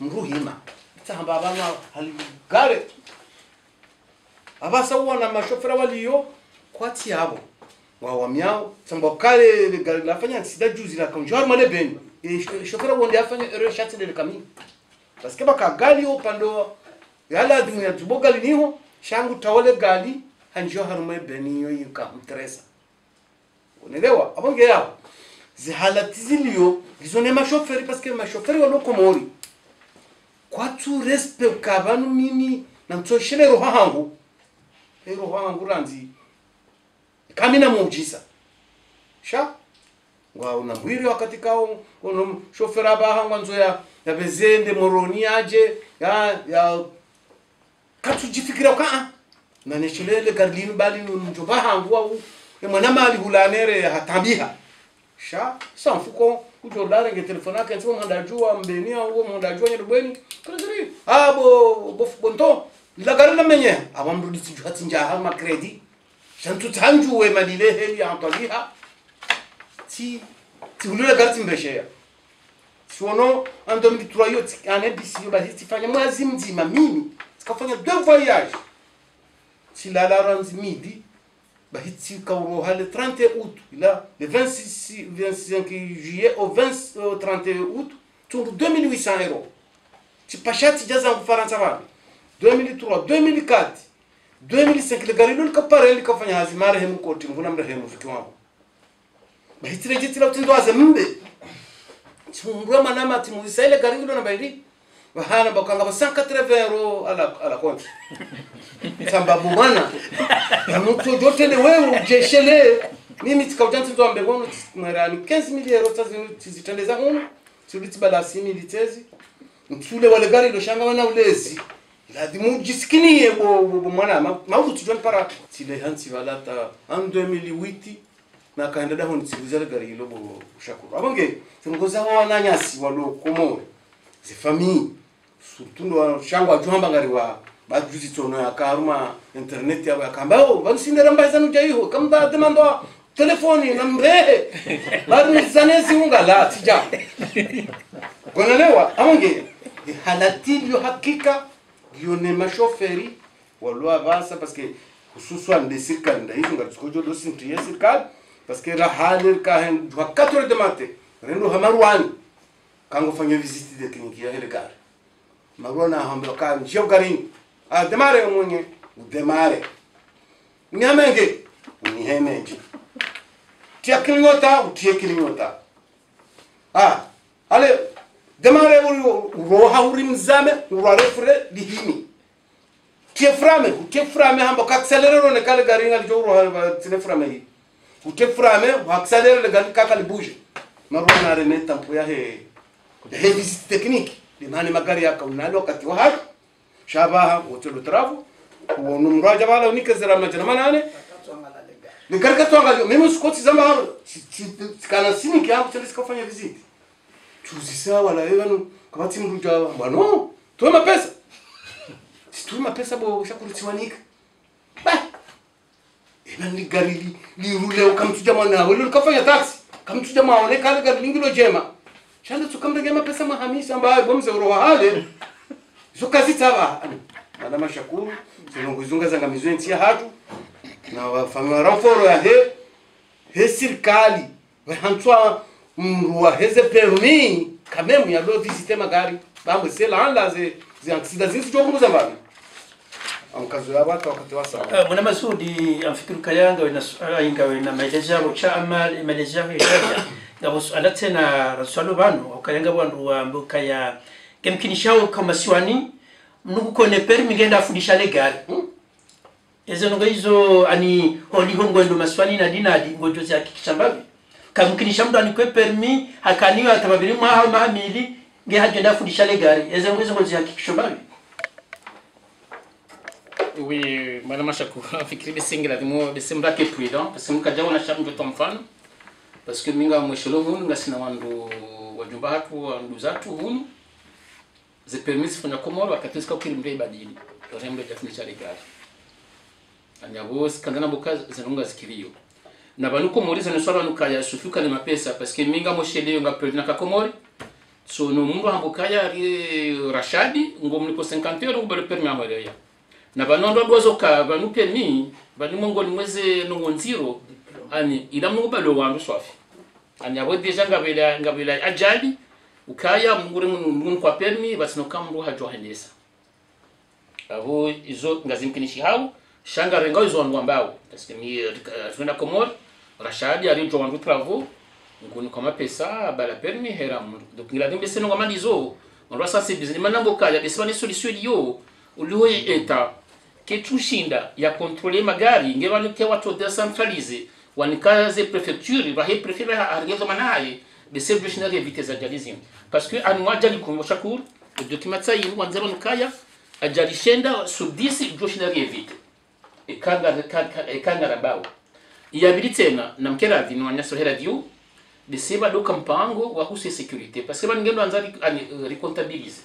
mruhima tsamba bana haligare abasa wana mashofera waliyo kwati yabo wawamiao tsamba kale gari la fanya sida juzi la konjor male beni shofera wonde afanya reshati de kami parce que baka gali opando yala dimu ya tuboga liniho shangu tawale gali hanjo harume beni yo yinka mtresa unaelewa abonge yao zihalati zilio gizone mashoferi parce que mashoferi walo komori kwa tu respect kabanu mimi na mtoshele roho hangu ranzi kamina muujisa sha wa unambwiri wakati kao uno shofera baha ngwanzo ya bezende moroni aje ya katujifikira ka na nechilele garlinu bali njoba hangu au mwana mali hulanere hatabiha sha sanfuko kujodare nge telefona ke nsoma ndajua mbeni au ndajua nyedobweni kuzuri abo bonto la garla menye abamrudi tijati njaha ma credit shantu tanjuwe madile heli antabiha ti ulule garti mbeshea sono en 2003 yo ane bisi ba tifanya mwezi mzima mimi tikafanya 2 voyages si la ranzi midi ba hitsi kauro hale 30 août là le 25 juillet au 30 août tour 2800 €. Ti pachati jaza ku Faransa ba 2003 2004 2005 le garilul kapareli kafanya hazimare hemu koti nguna mrehemu fikiwangu bahitire jitira utindo azembe chungwa manama timuisaile garingulo na bairi bahana bakanga ba 180 € ala compte samba bumana yamuto jote ne wewe ujeshele mimi tikaujanti ndo ambegono mwerani 15000 euro tazitendeza huno tuliti bala 6000 tezi mtule wale gari ilo shanga wana ulezi lazima ujisikinie bo mwana maudu tujon para tile hansi walata en 2008 na kaenda da honi tsilizale gari ilo bo shakuru abonge tungoza wana nyasi walo komore ze famille surtout ndo shangwa juhamba ngari wa bajuzi tono akaruma internet ya kambao bansindera mbaza nujayiho kamda demando telefoni na mbehe bari zanezi unga la tija gonalewa amonge halatilio hakika gione mashoferi walo avansa parce que hususan de circal nda hizo ngatikojo do sintri ya circal parce que la halir ka hen 4h de matin rendo hamarwani kango fanya visite de clinique ya hele marona hambo ka njio garini a demare mwenye udemare nyamenge unihemeje tia klinyota utie klinyota ale demare roha uri mzame urarefre dihimi tie frame hambo ka accelero ne kale garinga jo roha tine frame hi utie frame wa accelero le gal ka kale bouge marona remeta tampo ya he visite technique de mane magari yaka unalo wakati wa hapo shabaha hotelo travu uonu mraja wala unikazira majana manane nikarika tuangalio mimi sikoti zama kana sini kia hapo tulisi kufanya visit tuzisa wala yenu kabati mruja bwana tuwe mapesa tuwe mapesa bo shakurutiwanika ni gari li rule ukamtuja mwana wale ukafanya taxi kamtuja maone kale gari lingilo jema shanda tukamrege mapesa mahamisa ambayo bomze uroha hale zokazi taba ana mashakuru tunonguzunga zanga mizwenzi ya hatu na wafanya ramforo ya he serikali wahantwa mruwa heze permis quand même ya do visiter magari bambo sela anda ze accidents zizi jokuza mbabi amkazo ya watu wakati wa sawa mwana Masudi amfikiru kayanga wena maelezo yabo cha amal maelezo yabo ngabo swala tena rasalo bano okayanga bwandu wa mbuka ya kemkinishao kama siwani mnuku kone permis ngenda afundisha le gari ezo ngaizo ani holi hongo ndo maswali na dinadi ngojo za kikichambabi kamkinisha mtu anikwe permis hakaniwa atababiri mahamili nge hajenda afundisha le gari ezo ngozo za kikichambabi. Oui, madame Machakou, fikiri bisingira dimo bisimra ke prudent parce que mukaja wana shamjo tomfano parce que minga mweshelo hunu ngasina wandu wajumba hatu wandu zatu hunu ze permis fanya komoro akatiska ukirimbe badini rembe jafundisha le gari anyabo skandana boka zinunga zikiriyo na banuko moriza ne swala nukaya sufuka ni mapesa parce que minga mweshelo nga president ka komori so no mundu hambukaya ri rashadi ngomni ko 50 euro ngobele permis amoreya na banondo dozo ka banupe ni banimongoni mweze nongonziro ani ila mubalo wandu swafi ani abo deja ngabela ajali ukaya mungure mungu kwa permis basino kamru hajo hendesa abo izo ngazimkinishi hao shanga renga izo wandu ambao parce que mi tuna komor rashadi ari jo wandu travaux ngoni kama pesa bala permis hera donc ngila dimbe seno ngama dizo on doit ça c'est business manambo kaya besani solution yo ulihoye eta ketushinda ya contrôler magari ngebanuke watu decentraliser wanikaze préfecture va he préfet argezo manaye de service na éviter za jalizim parce que anwa jali ko shakur le document ça yin wanzero nkaya ajali shenda sur 10 joshina éviter e kanga rabao iyabili na mkera dino wanyaso radio de seba do kampango wa huse sécurité parce que bangendo anzali recontabiliser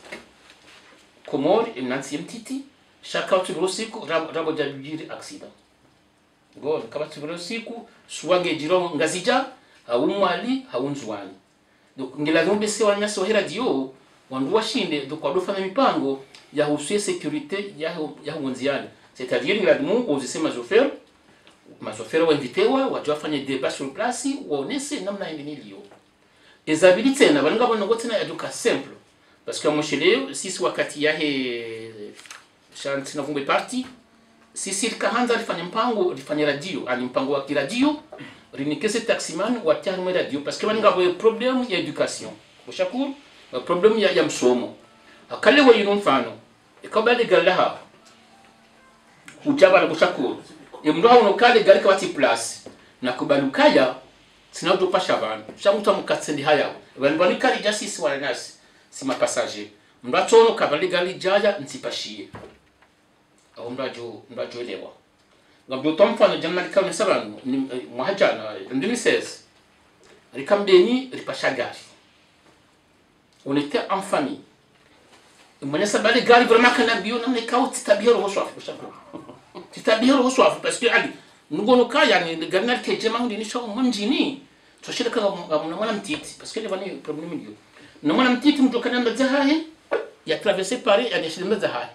komor nansi mtiti shaka tubiro siku rabo jabiri accident go kaba tubiro siku suwange jiro ngazija haumwali haunzwani donc ngila ngombe se wanya so radio wandu washinde donc wadofanya mipango ya husuye sécurité ya hunziani c'est-à-dire ngila mungu uzisema mazofero wainvitewa wajafanya débat sur place waonese namna nilio ezabili tena balanga bongo tena eduka simple parce que moshele sisi wakati yahe shanti na vumbe party sisi kahanza alifanya mpango alifanya radio alimpango wa radio rinikese taximan wa terme radio parce que balanga bo problème ya education ushakur problème ya msomo akale wa yino mfano ikabale galaha ujaba na ushakur imdo hauno kale gari kwa ti place na kubalukaya sina utopasha abantu shamuta mukatsendi haya abantu banikali justice wala nasi si passager mbachono kabali gali jaja nsipashie au mbajo elewa ngabyo tomfana jamali kama sabanu mwahajana 2016 rikambeni ripasha gari on était en famille mwenye sabali gari vraiment kana bio na nekao titabiro hoswafu shako titabiro hoswafu parce que ali ngono kaya ni garnal ke jema ndi ni shawo mjini to shida kama mwana mtiti parce que les vani problème ndio na mwana mtiti mtu kana mbaza haye ya traverser Paris ya nishida mbaza haye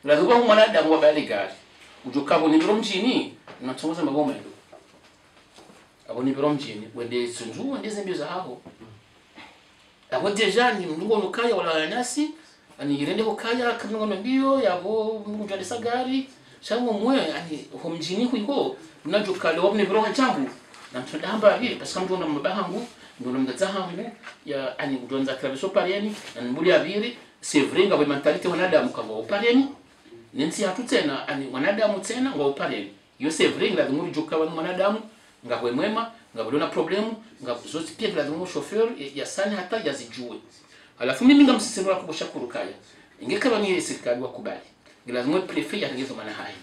lazima mwana damu wa bali gari ujoka bo nibiro mjini na tongoza magoma ndo abo nibiro mjini wende sunju wende zembio za hapo abo deja ni ngono kaya wala nasi ani irende ko kaya kana ngono mbio yabo mtu alisa gari shango mwe ani homjini kuiko najoka leo ni bro changu na mtondamba hii parce que mtu ndo mabahangu ndo mtazahangu ya ani udonza traverso parieni na mbuli abiri c'est vrai ngabo mentalite wanadamu kabo parieni nensi hatu tena ani wanadamu tena ngabo parieni yo c'est vrai ngabo joka wa wanadamu ngabo mwema ngabo na problemu ngabo zote pia ngabo chauffeur ya sana hata yazijue alafu mimi ngamsisimua kubosha kurukaya ingekaba ni serikali wakubali lazima prefet yangezo maana hai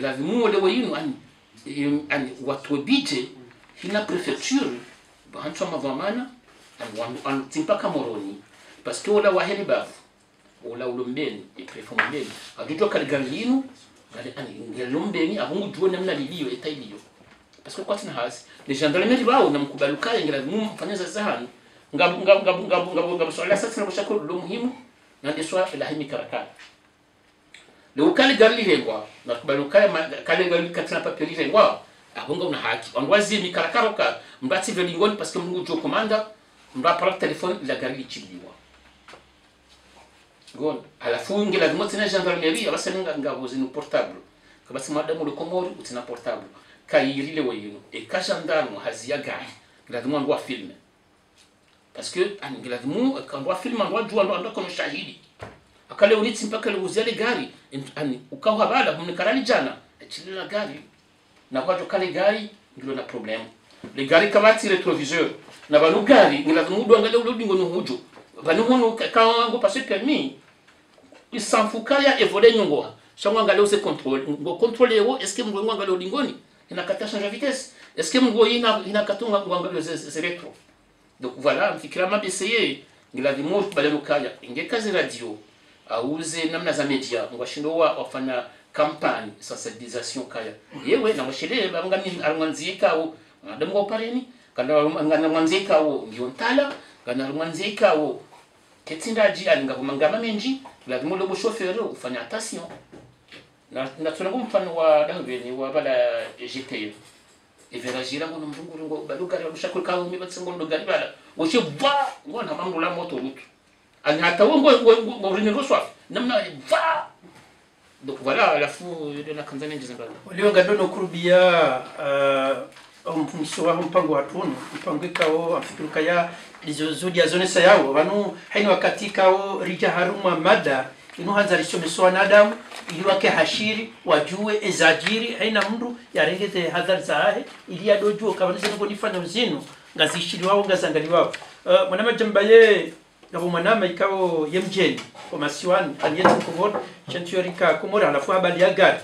lazima wale wayinu ani watu wabije hina prefecture bantu amavamana an timpaka moroni parce que wala waheli bafu wala ulombeni prefet mbeni aduto kaligalinu ani ngelombeni abungu juo namna lilio etailio parce que kwa tuna hasi les gendarmerie wao na mkubalukaya lazima mfanye zahani ngabo swala sasa na kushako lo muhimu na deswa la himi karakana le ukali garli hengwa na kubalukaya kale garli katina papeli hengwa abonga una haki onwazi mi karakaroka mbati velingoni parce que mungu jo komanda mba par téléphone la garli chibiwa gon ala fungi la motina gendarmerie abasenga ngabo zinu portable kabasi madamu le komori utina portable kayiri le wayino e ka gendarme hazia gai la demande wa filmer parce que angelazimu quand film ndo jua ndo kono shahidi akale uniti mpaka le uzele gari ani ukawa bala mnikarali jana chilila gari na kwa kale gari ndio na problem le gari kama ti retroviseur na banu gari ngelazimu ndo angale ulodingo no hujo banu hono kaango passer permis il s'en fout kaya evole nyongo shangwa angale use contrôle ngo contrôler wo est-ce que mgo angale ulingoni inakata changer vitesse est-ce que mgo ina katunga ngo angale ze retro. Donc voilà, mfikirama BCE ngilazimo baleno kaya ingekazi radio auze namna za media ngwashindo wafanya campagne sensibilisation kaya yewe na mwashile bangani arwanzika au adamu opareni kana ngana mwanzika au ngiontala kana mwanzika au ketindaji alinga kumangama menji lazimo lobo chauffeur ufanya attention na tunango mfano wa dangeni wa bala GTL everajira ngono mzungu ngo balugari babushakwe kawo mibatsengo ndo gari bala woche va ngona mambo la moto rutu ani hata ngo ringo swafi namna va donc voilà la fu de la Tanzania njizanga walio gadono kurubia mfumisho mpango watuno mpango kawo afikiruka ya lizozudi ya zone sayawo banu haini wakati kawo rija haruma mada ino hanzarisho mesoa nadamu ili wake hashiri wajue ezajiri haina mndu yarengete hadhari zahe ili yadojuo kabanize ngo nifanya uzino ngazishiri wao ngazangali wao mwanama jambaye ngabo mwanama ikawo yemjeni kwa masiwani aliyeti mkovona chantiorika kumora alafu habali ya gari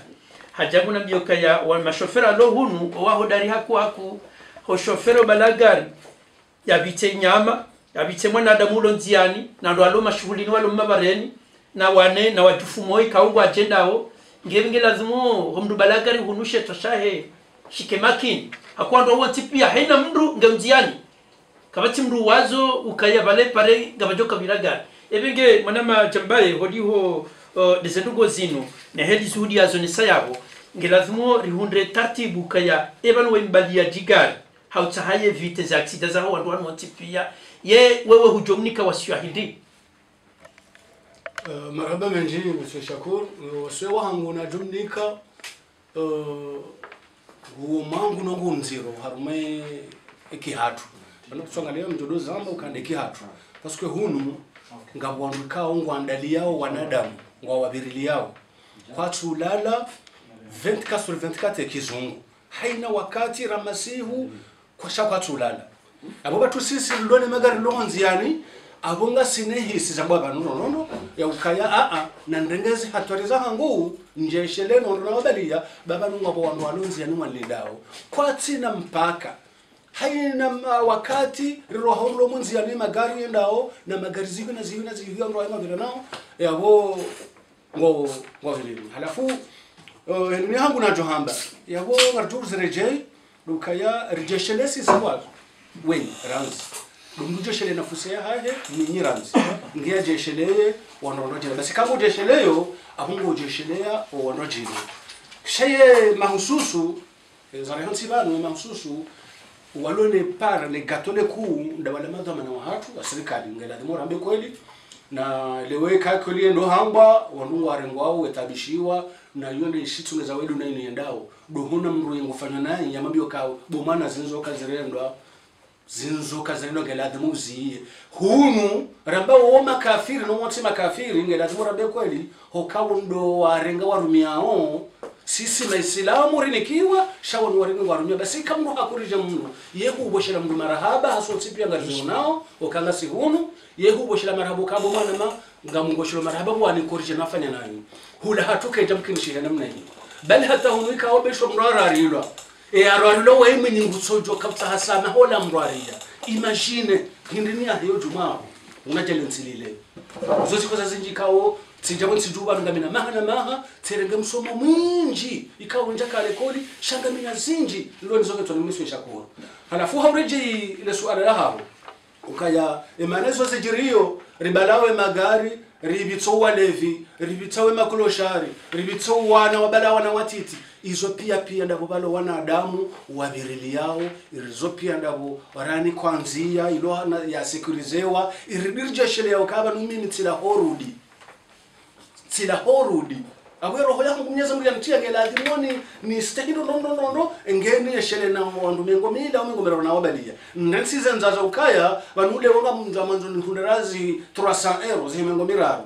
hajabu na mbioka ya wa mashofera lo hunu waho dari haku ho shofero balagari yabite nyama yabite mwanadamu ulo nziani na ndo alo mashughuli ni walo mabareni na wane na watufu moi kaugwa agenda ho ngenge lazimo homdu balagari hunushe toshahe shikemakini hakwando wati pia haina mndu ngemziani kabati mndu wazo ukaya vale pare gabajoka biragari ebenge mwanama jambaye hodiho desendugo zino na heli zuhudi yazo ni sayabo ngelazimo rihundre tartibu kaya ebanu wembalia jigari hautahaye vite za aksida za ho wanu wati pia ye wewe hujomnika wasio hindi. Marhaba menji Monsieur Shakur waswe wangu na jumnika mangu nongo nziro harume ekihatu bano kusongalia mjodo zamba ukande kihatu parce que hunu ngabwanduka ngwandali yao wanadamu ngwa wabirili yao kwa tulala 24 sur 24 kizungu haina wakati ramasihu kwa shaka tulala abo batu sisi ndone magari lonzi yani abonga sinehisi za baba nono ya ukaya na ndengezi hatwariza hangu njeshele nono wabalia baba nungabo wandu walonzi yani walidao kwa tina mpaka haina wakati roho lo munzi yani magari endao na magari zivi na zivi ndo aima bila nao yabo ngo hili halafu ni hangu na johamba yabo ngartur zirejei ukaya rejeshelesi sawa wen ranzi dumujeshele nafusea hahe ni nyiranzi ngia jesheleye wanonojele basi kama ujesheleyo abungu ujeshelea wanojile sheye mahususu zarehansi banu mahususu walone para le gatole ku ndabala madama na watu wa serikali ngela demora mbe kweli na leweka kweli ndo hamba wanu warengwao wetabishiwa na yone shitune za wedu na iniendao dohuna mruye ngufanya naye yamabio kao bomana zinzoka zirendo ngela demuzi hunu ramba wo makafiri no wote makafiri ngela demora mbe kweli hokawo ndo warenga warumiao sisi maislamu rinikiwa shawon waringa warumia basi kamno hakurije mno yehu boshela mndu marahaba haso tsipia ngazo nao okanga sihunu yehu boshela marahaba kabo mwana ma ngamungoshelo marahaba wani korije nafanya nani hula hatuke jamkinshi namna hiyo bali hata hunika obesho mrararilwa ararilo wewe nyingutsojo kapta hasana hola mraria imagine hindini ya hiyo jumaa unajele nsilile zozi koza zinjikao sijabo nsijuba ngamina maha terenge msomo mwinji ikawo nja kale koli shanga mina zinji lo nizoke tonimiswe shakuru halafu haureje ile suala la hapo ukaya emanezo zijirio ribalawe magari ribitsowa levi ribitsawe makloshari ribitsowa na wabalawa na watiti izo pia ndabo balo wanadamu wabirili yao irizo pia ndabo warani kwanzia ilo ya sekurizewa iridirje shele yao kaba numini tila horudi abwe roho yangu Mwenyezi Mungu yantia ngeladhimoni ni stahindo no engeni yeshele na wandu mengo mila mengo mera na wabalia nsize nzaza ukaya banule wonga mnza manzo ndundarazi 300 € zimengo miraru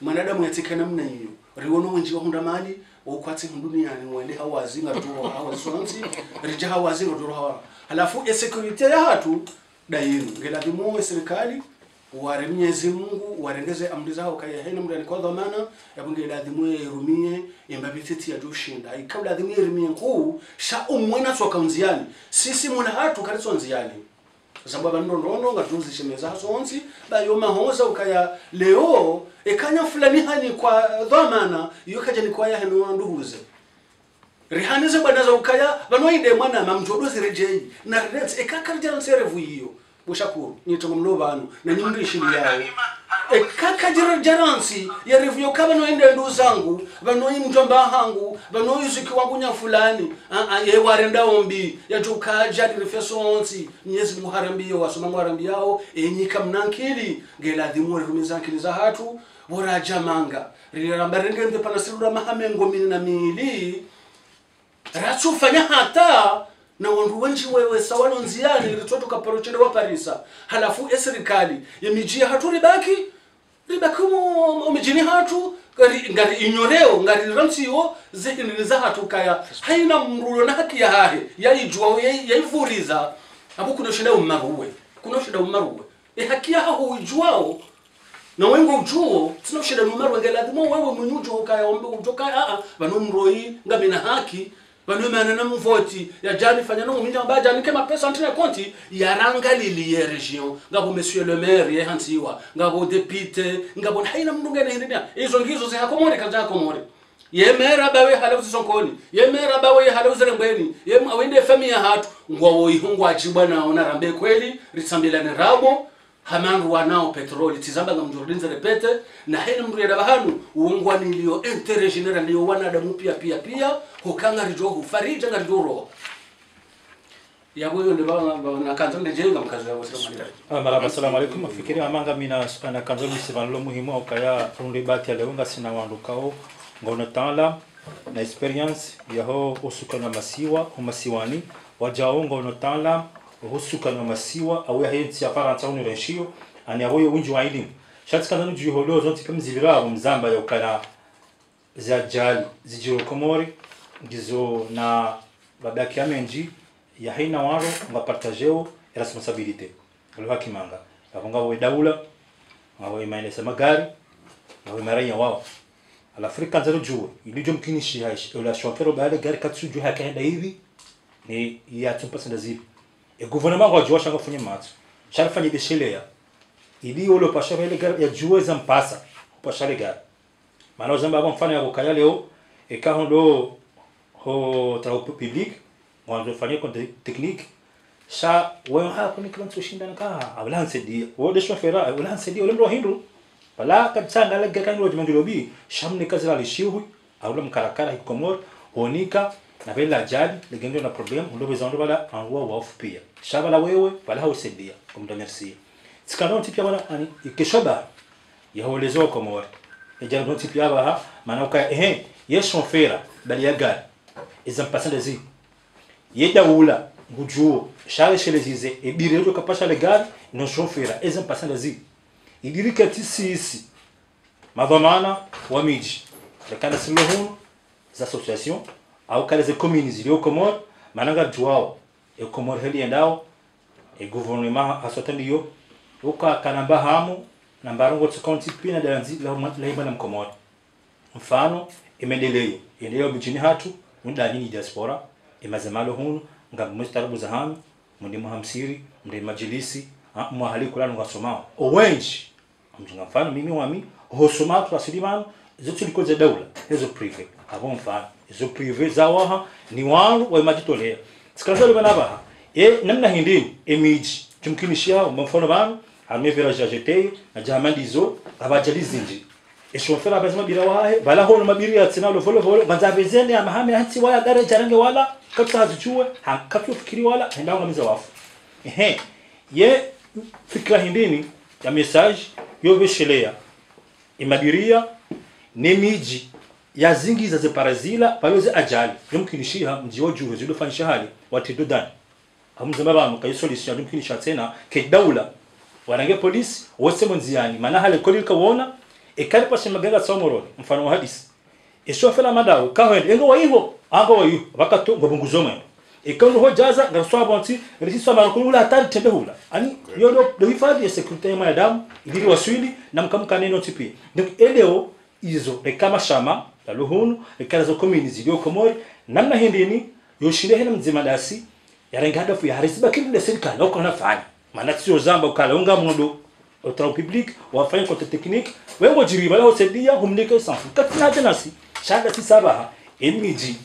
mwanadamu yatika namna hiyo riwono wenji wa hunda mali okwatsi duniani wende hawazinga to hawasonzi rija hawazinga to hawa halafu security ya hatu dairu ngeladhimo serikali ware Mwenyezi Mungu warengeze amri zao kaya hena mndani kwa dhamana yabunge ladhimu yerumie imbabititi ya dushinda ikabla ladhimu yerumie nkuu sha umwena soka mziani sisi muna hatu kariso nziani sababu ndono ngatuzi shemeza sonzi bayoma hoza ukaya leo ekanya fulani hani kwa dhamana yokaje ni kwa ya henu nduhuze rihanize banaza ukaya banoide mwana mamjodozi rejei na rets ekakarja nserevu hiyo bushakuru nyitongo mlobano na nyimri shili yao ekaka jaransi ya review kaba no ende nduzangu bano imjomba hangu bano yuziki wangu nya fulani ye warenda ombi ya tuka jadi refesonsi Mwenyezi Mungu harambiyo wasoma mwarambiyao enyika mnankili ngeladhimu rumizakili za hatu bora jamanga rirambarenge mbe panasirura mahamengo mini na mili ratsu fanya hata na wandu wenji wewe sawano nziani ritoto kaparochende wa Parisa halafu serikali yemijia hatu ribaki umijini hatu ngari inyoreo ngari ransiyo zihiniza hatu kaya haina mrulo na haki ya hahe yaijua yaivuriza abu kuna shida umaruwe haki ya hahu ujuao na wengo ujuo sina shida umaruwe ngeladhimo wewe mwenyujo kaya ombe utoka bano mroi ngamina haki banumana na mvoti ya jani fanya no minja mbaja ni kema pesa antena konti ya ranga lili ya region ngabo monsieur le maire ye hantiwa ngabo député ngabo haina mndunga na hindia izo ngizo ze hakomore kaja komore ye maire abawe halauzi sonkoni ye maire abawe halauzi rembeni ye awende famia hatu ngwawo ihungwa achibwana ona rambe kweli ritsambila ne rabo hamangu wanao petroli tizamba ngamjordinza repete na haina mndu ya bahanu uongwa nilio intere general nilio wanadamu pia hokanga rijogu farija ngarijoro yabo yonde na kanzonde jenga mkazo yabo marhaba assalamu alaykum fikiri amanga mina na kanzonde sivanlo muhimu ukaya rundibati alewanga sina wandukao ngona tala na experience yaho usukana masiwa umasiwani wajao ngona tala husuka na masiwa awe hayenti ya paranta unireshio ani awe unju wa elimu shatika nanu juholo zonti kama zivira mzamba yokana za jali zijiro komori gizo na babaki amenji ya haina waro nga partageo responsabilité alwa kimanga abanga we daula ngawe maendeleza magari ngawe maraya wao Afrika nzaro juwe ilijo mkinishi haish la shofero baada gari katsuju hakaenda hivi ni ya tumpasa ndazipi e gouvernement wa jua shanga fanya matsu shanga fanya beshelea ili olo pasha vile gari ya juwe za mpasa pasha le gari maana zamba mfano ya kukaya leo e kahondo ho travaux public mwanzo fanya kwa technique sha wewe hapo ni kama tushindana ka abalance dia wode shofera abalance dia ule hindu pala kabisa ngala gaka ngo jimangilobi shamne kazi la lishiwi au le mkarakara hikomor onika na bela jadi legendo na problem ndo bezondo bala anwa wa pia shabala wewe pala hausedia kumda merci sikano tipia bana ani ikeshoba ya holezo komor ejando tipia ba maana uka yeso fera bali ya gari izam pasande zi yeda ula ngujuo shale shelezize ebire yo kapasha le gari no chauffeur izam pasande zi idirika tisisi madhamana wa miji lakini suluhu za association au kale za communes zilio Komor mananga juao e Komor heli endao e gouvernement asotandiyo uka kanamba hamu na mbarongo tsukonti pina danzi la ibana Komor mfano imendeleyo endeleo bijini hatu munda nini diaspora imazamalo hunu ngamu mstarabu za hamu mundi muhamsiri mundi majilisi mwahali kulano ngasomao owenji mjinga mfano mimi wami hosoma twasilimano zote liko za daula hizo privé avant mfano hizo privé za waha ni wangu wa majitolea sikazalo banaba namna hindini emiji tumkinishia mfano bana amevera jajete na jamandi zo abajalizinji eshofera abazima bila wahe bala hono mabiri ya tsinalo volo banza bezene amahame hati waya gare jarange wala kapsa hazichue hakapyo fikiri wala hendao ngamiza wafu ye fikra hindini ya message yoveshelea imabiria nemiji ya zingi za parazila paloze ajali yumkinishia mjiwo juwe zido fanisha hali watidodani hamuzama banu kayi solution yumkinisha tena ke daula warange polisi wose monziani mana hale kolika wona ekari pashe maganga somoro mfano wa hadisi esofela madawo kahwende ngo wayiho ango wayu bakato ngobunguzomwe ikondo hojaza ngaswa bonti risiswa marukula atari tende hula ani yodo do hifadhi ya security ya mwanadamu ili waswili na mkamka neno tipi donc eleo izo kama shama la luhunu ekala zo communities zilio Komori namna hindini yoshinde hena mzima dasi yarenga hadafu ya harisiba kile serikali uko nafanya maana sio zamba ukala unga mundo au travaux public wafanya kwa technique wewe jiriba la osedia humnike sanfu katina janasi shanga si sabaha emiji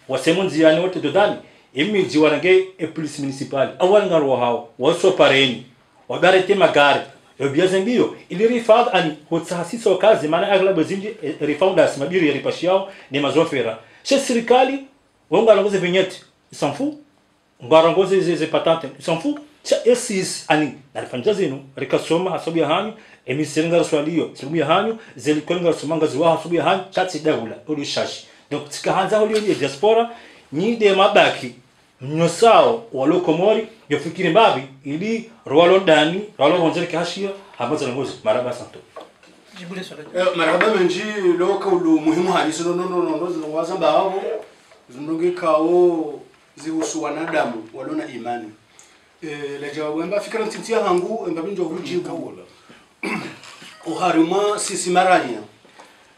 wasemonziani wote dodani imiji warange e police municipal awanga ro hao waso pareni wadarete magari yobiaze ndio ili rifad ani hotsahasiso kazi maana aglabu zinji refounders mabiri ya ripashiao ni mazofera chez serikali wonga longoze vignette s'en fout ngarongoze ze patente s'en fout cha S6 ani nalifanya zenu rikasoma hasabu ya hanyu emisenga swalio sababu ya hanyu zelikonga somanga ziwa hasabu ya hanyu chatsi daula ulishashi donc tikahanza holio ni diaspora ni de mabaki mnyosao walo Komori yofikiri mbabi ili rwalo ndani rwalo ronjere kashia hamaza ngozi maraba santo jibule swala maraba menji loka ulu muhimu hadiso no wazamba hao zindonge kao zihusu wanadamu walona imani la jawabu mba fikra ntintia hangu mba binjo hujibu uharuma sisi maranya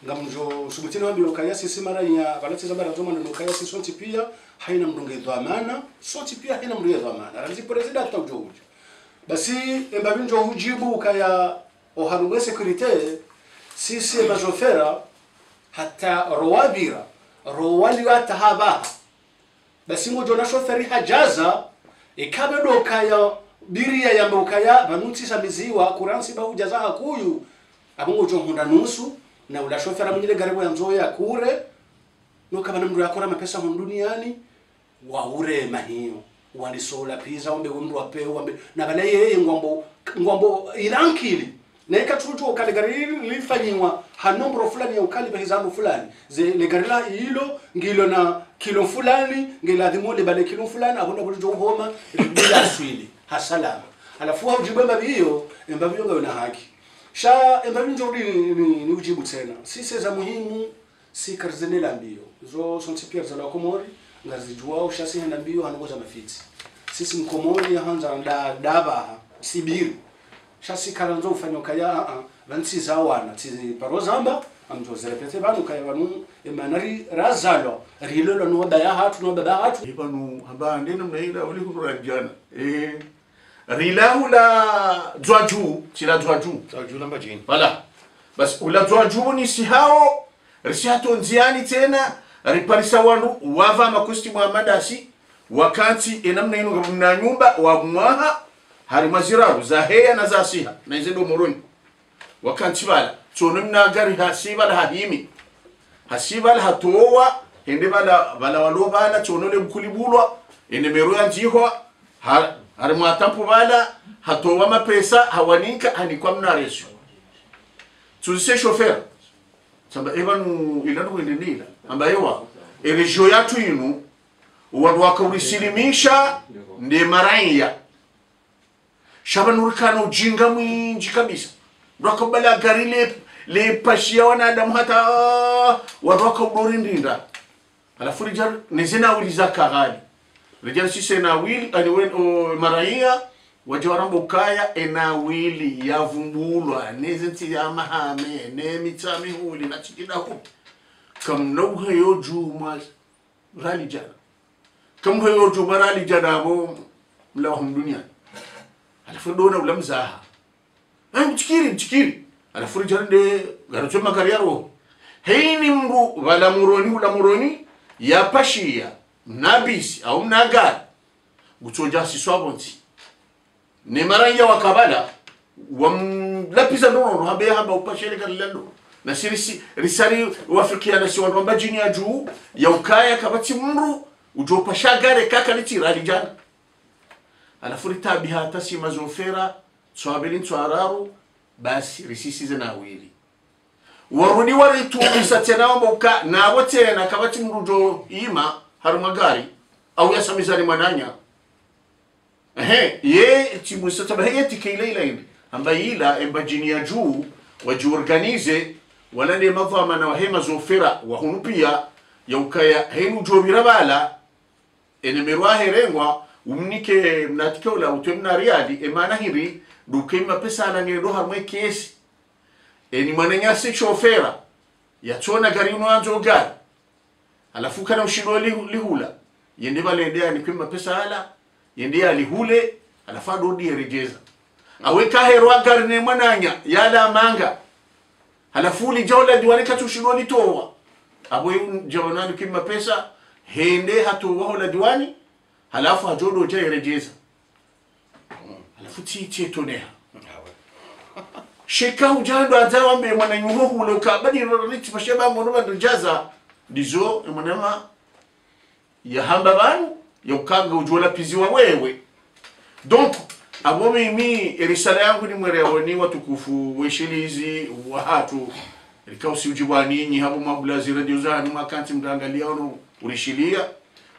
ngamjo subutini wa bilokaya sisi maranya balatiza bara zoma ndokaya sisi sonti pia haina mdunge dhamana sonti pia haina mdunge dhamana razi president tawjoji basi mba binjo hujibu kaya uharuma security sisi majofera hata rowabira rowali watahaba basi ngojo na shoferi hajaza ikabe dokaya biria ya mbokaya banuti samiziwa kuransi ba hujaza hakuyu abungo jo hunda nusu na ula shofera mnyile garibu ya nzoya kure no kama mndu yakora mapesa mu duniani waure mahiyo walisola pizza ombe mndu apewa na bale yeye ngombo ilankili na ikatutu ukali gari lifanywa hanombro fulani ya ukali bahizano fulani ze le gari la hilo ngilo na kilo fulani ngila dhimole bale kilo fulani abunda buli homa bila swili hasalama alafu ujibemba hiyo mbavyo ngawe na haki sha mbavyo njori ni ujibu tena sisi za muhimu si karzenela mbio zo sonti pia za Komori ngazijua ushasi na mbio hanogoza mafiti sisi mkomoni hanza daba sibiri shasi karanzo ufanyo kaya vansi zawana tizi parozamba amjo zerepete banu kaya banu emanari razalo rilolo no daya hatu no baba hatu ibanu haba ndena mnaila uli kurajana rilahula zwaju sila zwaju namba jini voilà bas ula zwaju ni si hao rishato nziani tena riparisa wandu wava makusti muhammadasi wakati enamna ino na nyumba wa mwaha hari maziraru za heya na za siha na izedo moroni wakati bala tsonomna gari hasiba hahimi hasiba hatowa ende bala walobana tsonole mkulibulwa ene meru yanjihwa hari mwatampu bala hatowa mapesa hawaninka hanikwa mnaresu tuzise chauffeur samba ebanu ilanu ndenila ambayewa eregio yatu inu wadu wakaurisimisha ndi maraiya shabanurikana ujinga mwinji kabisa wakabala gari le pashia wanadamu hata wadu wakaudori ndinda alafu rijar nezena uliza kagali rijar sise na wili aniwen maraiya wajawarambo ukaya enawili ya vumbulwa nezenti ya mahame ne mitami huli na chikida hu kam nauhe yo juma rali jana kam he yo juma rali jana bo mlawahum dunia alafu dona ulamzaha mchikiri alafu rijarinde garachoma kariyaro heini mru wala muroni ya pashia nabisi au mnagar gutoja siswabonti ne maranya wakabala wamlapiza ndono habe haba upashele kalando na sirisi risari wafikia na siwa kwamba jini ya juu ya ukaya kabati mru ujopashagare kaka litira lijana alafu tabi hata si mazofera swabelin twararu basi risisi zinawili warudi waritumisa tena wamboka na wote na kabati mrujo ima harumagari au yasamizani mananya ye timusa tabahiya tikaileila indi ambayila embajini ya juu wajiorganize wala ne madhama na wahema zofera wa hunupia ya ukaya henu jobira bala ene merwa herengwa umnike mnatikola utemna riadi emana hiri dukema pesa na ngendo harmwe kesi eni manenya se chofera ya chona gari unaanzo gari alafu kana ushiro lihula yende balendea ni kwema pesa hala yende alihule alafu dodi erejeza aweka herwa gari ne mananya yala manga alafu li jawla diwani katushiro litowa abo jawanani kwema pesa hende hatowa hola diwani halafu hajodo je erejeza alafu titie tonea sheka ujando atawa mbe mwana nyuho huloka badi roriti pasheba ngono ndojaza dizo emanema ya hamba banu ya ukanga ujola piziwa wewe donc abo mimi risala yangu ni mwerewoni watukufu weshilizi wa hatu likausi ujibani nyi hapo mabulazi radio zani makanti mtangalia ono ulishilia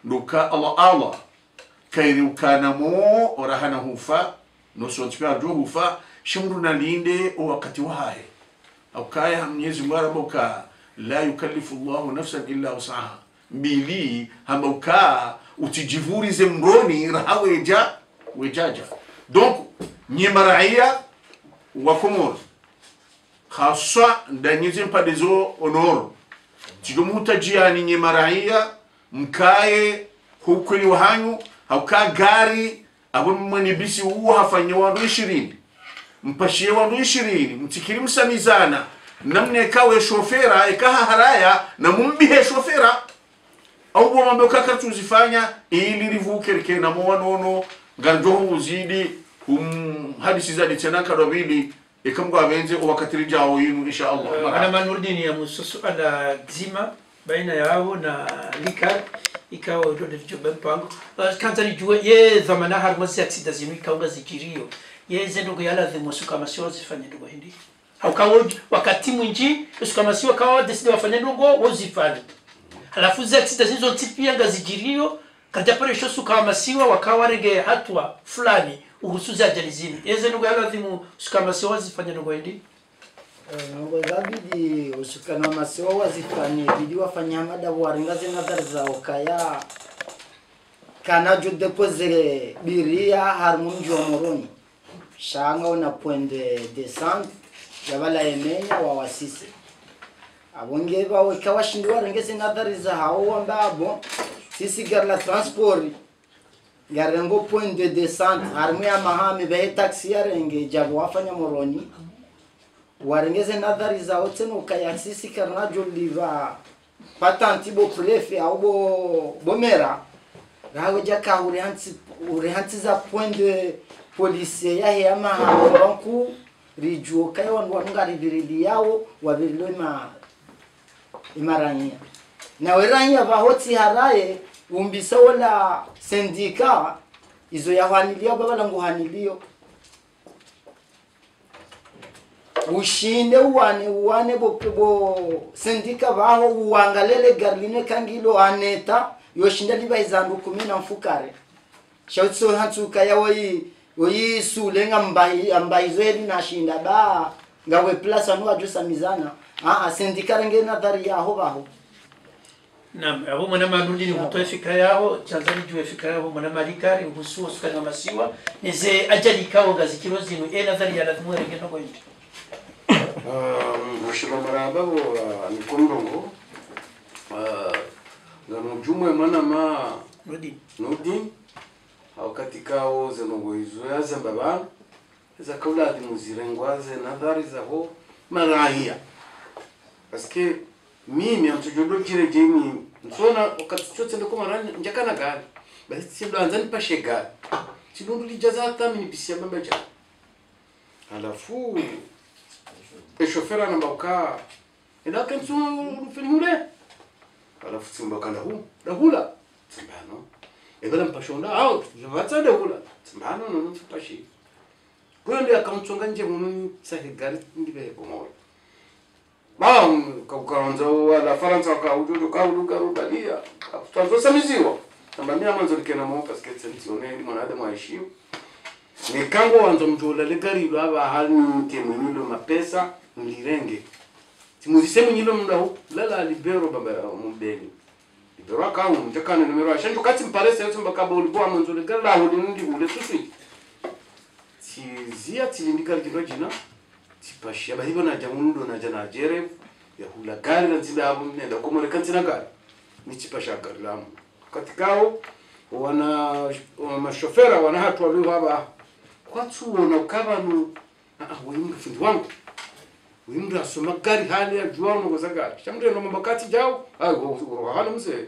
ndoka Allah kairi ukana mo orahana hufa no sontipa do hufa shimru na linde wakati wahe au kaya Mwenyezi Mungu araboka la yukallifu Allahu nafsan illa wusaha bili hamauka utijivurize mroni rahaweja wejaja donc ni maraia wa Komoro khaswa ndanyeze mpadezo honor tigomutajia ni maraia mkae hukweli wahanyu hauka gari abo mwani bisi uwa hafanya wandu 20 mpashie wandu 20 mtikiri msamizana namne kawe shofera ikaha haraya na mumbihe shofera au bo mambo kaka tuzifanya ili rivuke rike na mwanono ganjoho uzidi hadisi zadi tena kadobili ikamgo abenze wakatiri jao yinu insha Allah ana manurdini ya mususu ala zima baina yao na likar ikawa ndo jobe mpango kanza lijue ye zamana harmasi accident zinu ikaunga zikirio ye zendo yala zimusuka masio zifanye ndo hindi au kawo wakati mwinji usuka masio kawa decide wafanye ndo wozifanye alafu za accident zizo tipia ngazikirio kaja pale shosu kama masiwa wakawa rege hatua fulani uhusuza jalizini ye zendo yala zimu usuka masio zifanye ndo hindi ngo zabidi usukana masiwa wazifanye bidi wafanya mada waringaze nadhari za okaya kanajo depose biria harmunji wa moroni shanga una point de descente yabala emenya wa wasisi abonge bawe kawashindwa rengese nadhari za hao ambabo sisi gar la transport garengo point de descente harmu ya mahami be taxi ya renge jabo wafanya moroni warengeze nadhari za oteno kaya sisi karnajo liva patanti bo prefe au bo bomera rawe jaka urihanti za point de police ya hema banku rijuo kaya wanunga ridiridi yao wabirilo imaranya na weranya bahoti haraye umbisa wala sendika izo yahanilio baba nguhanilio ushinde uwane bo sendika baho uangalele garline kangilo aneta yoshinda liba izandu 10 na mfukare shautso hatsuka ya oyi sulenga ambai zedi na shinda ba ngawe plus anu ajusa mizana sendika renge nadhari yaho baho Naam, abo mwana marundi ni kutoa fikra yao, chanzani juu fikra yao mwana malikari uhusu sukari na masiwa, nize ajali kao gazikiro zinu nadhari ya lazima renge noko hivi. Mheshimiwa Marababo ni kondongo na mjumwe mwana ma Nudi au katika o zenongo hizo ya zambaba za kaula adi muzirengwaze nadhari za ho marahia paske mimi amtujodo jire jemi nsona wakati chote ndiko marani njakana gari basi sindo anzani pashe gari chidundu lijaza hata mimi bisia bamba ja alafu shofera namba uka ina kenso mfanyure alafu simba kana dahula simbano ebela mpashonda out vatsa dahula simbano no mpashi kwende akamtsonga nje munhu sahe gari ndibe bomoro kaukaanza wala Faransa kaujojo kauluka rubalia tuzosamiziwa namba mimi mwanzo likena mo parce que sentione ni mwanadamu aishiyo ni kango wanzo mjola legari lo aba hali temwilo mapesa mlirenge timuzisemu nyilo mndao lala libero baba mbeni libero akawu mtakana numero ashanjo kati mparese yote mbakaba ulikuwa mwanzo legari la hodi ndi ule susu tizia tilindika jina tipashia bahibo na jamundo na jana jere ya hula gari na zile hapo nenda komore kantina gari ni tipasha gari lamu katikao wana mashofera wana hatu walio hapa kwatu wana ukaba nu wimdu fundi wangu wimdu asoma gari hali ya juwa ngo zaga shamde no mabakati jao hana mse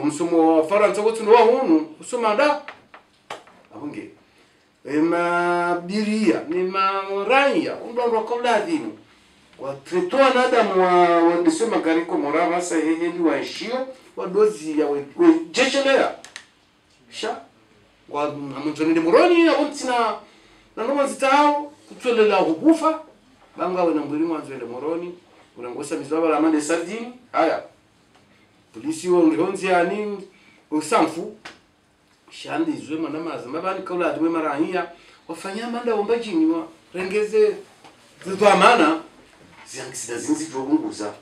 umsomo wa Faransa wote no hunu usoma nda abunge biria ni maraya undwa kwa adhimu kwa tretoa nadamu wa ndisema gariko morava sa hehe ni waishio wadozi ya jeshelea sha kwa mtonende moroni ya untina na noma zitao kutolela hubufa banga wena mbiri mwanzwele moroni unangosa mizwaba la mande sardini haya polisi wa ngionzi yani usamfu shandi izwe mwana mazi mabani kaula adwe marahia wafanya manda omba jini wa rengeze zitu amana ziangisida zinzi jogunguza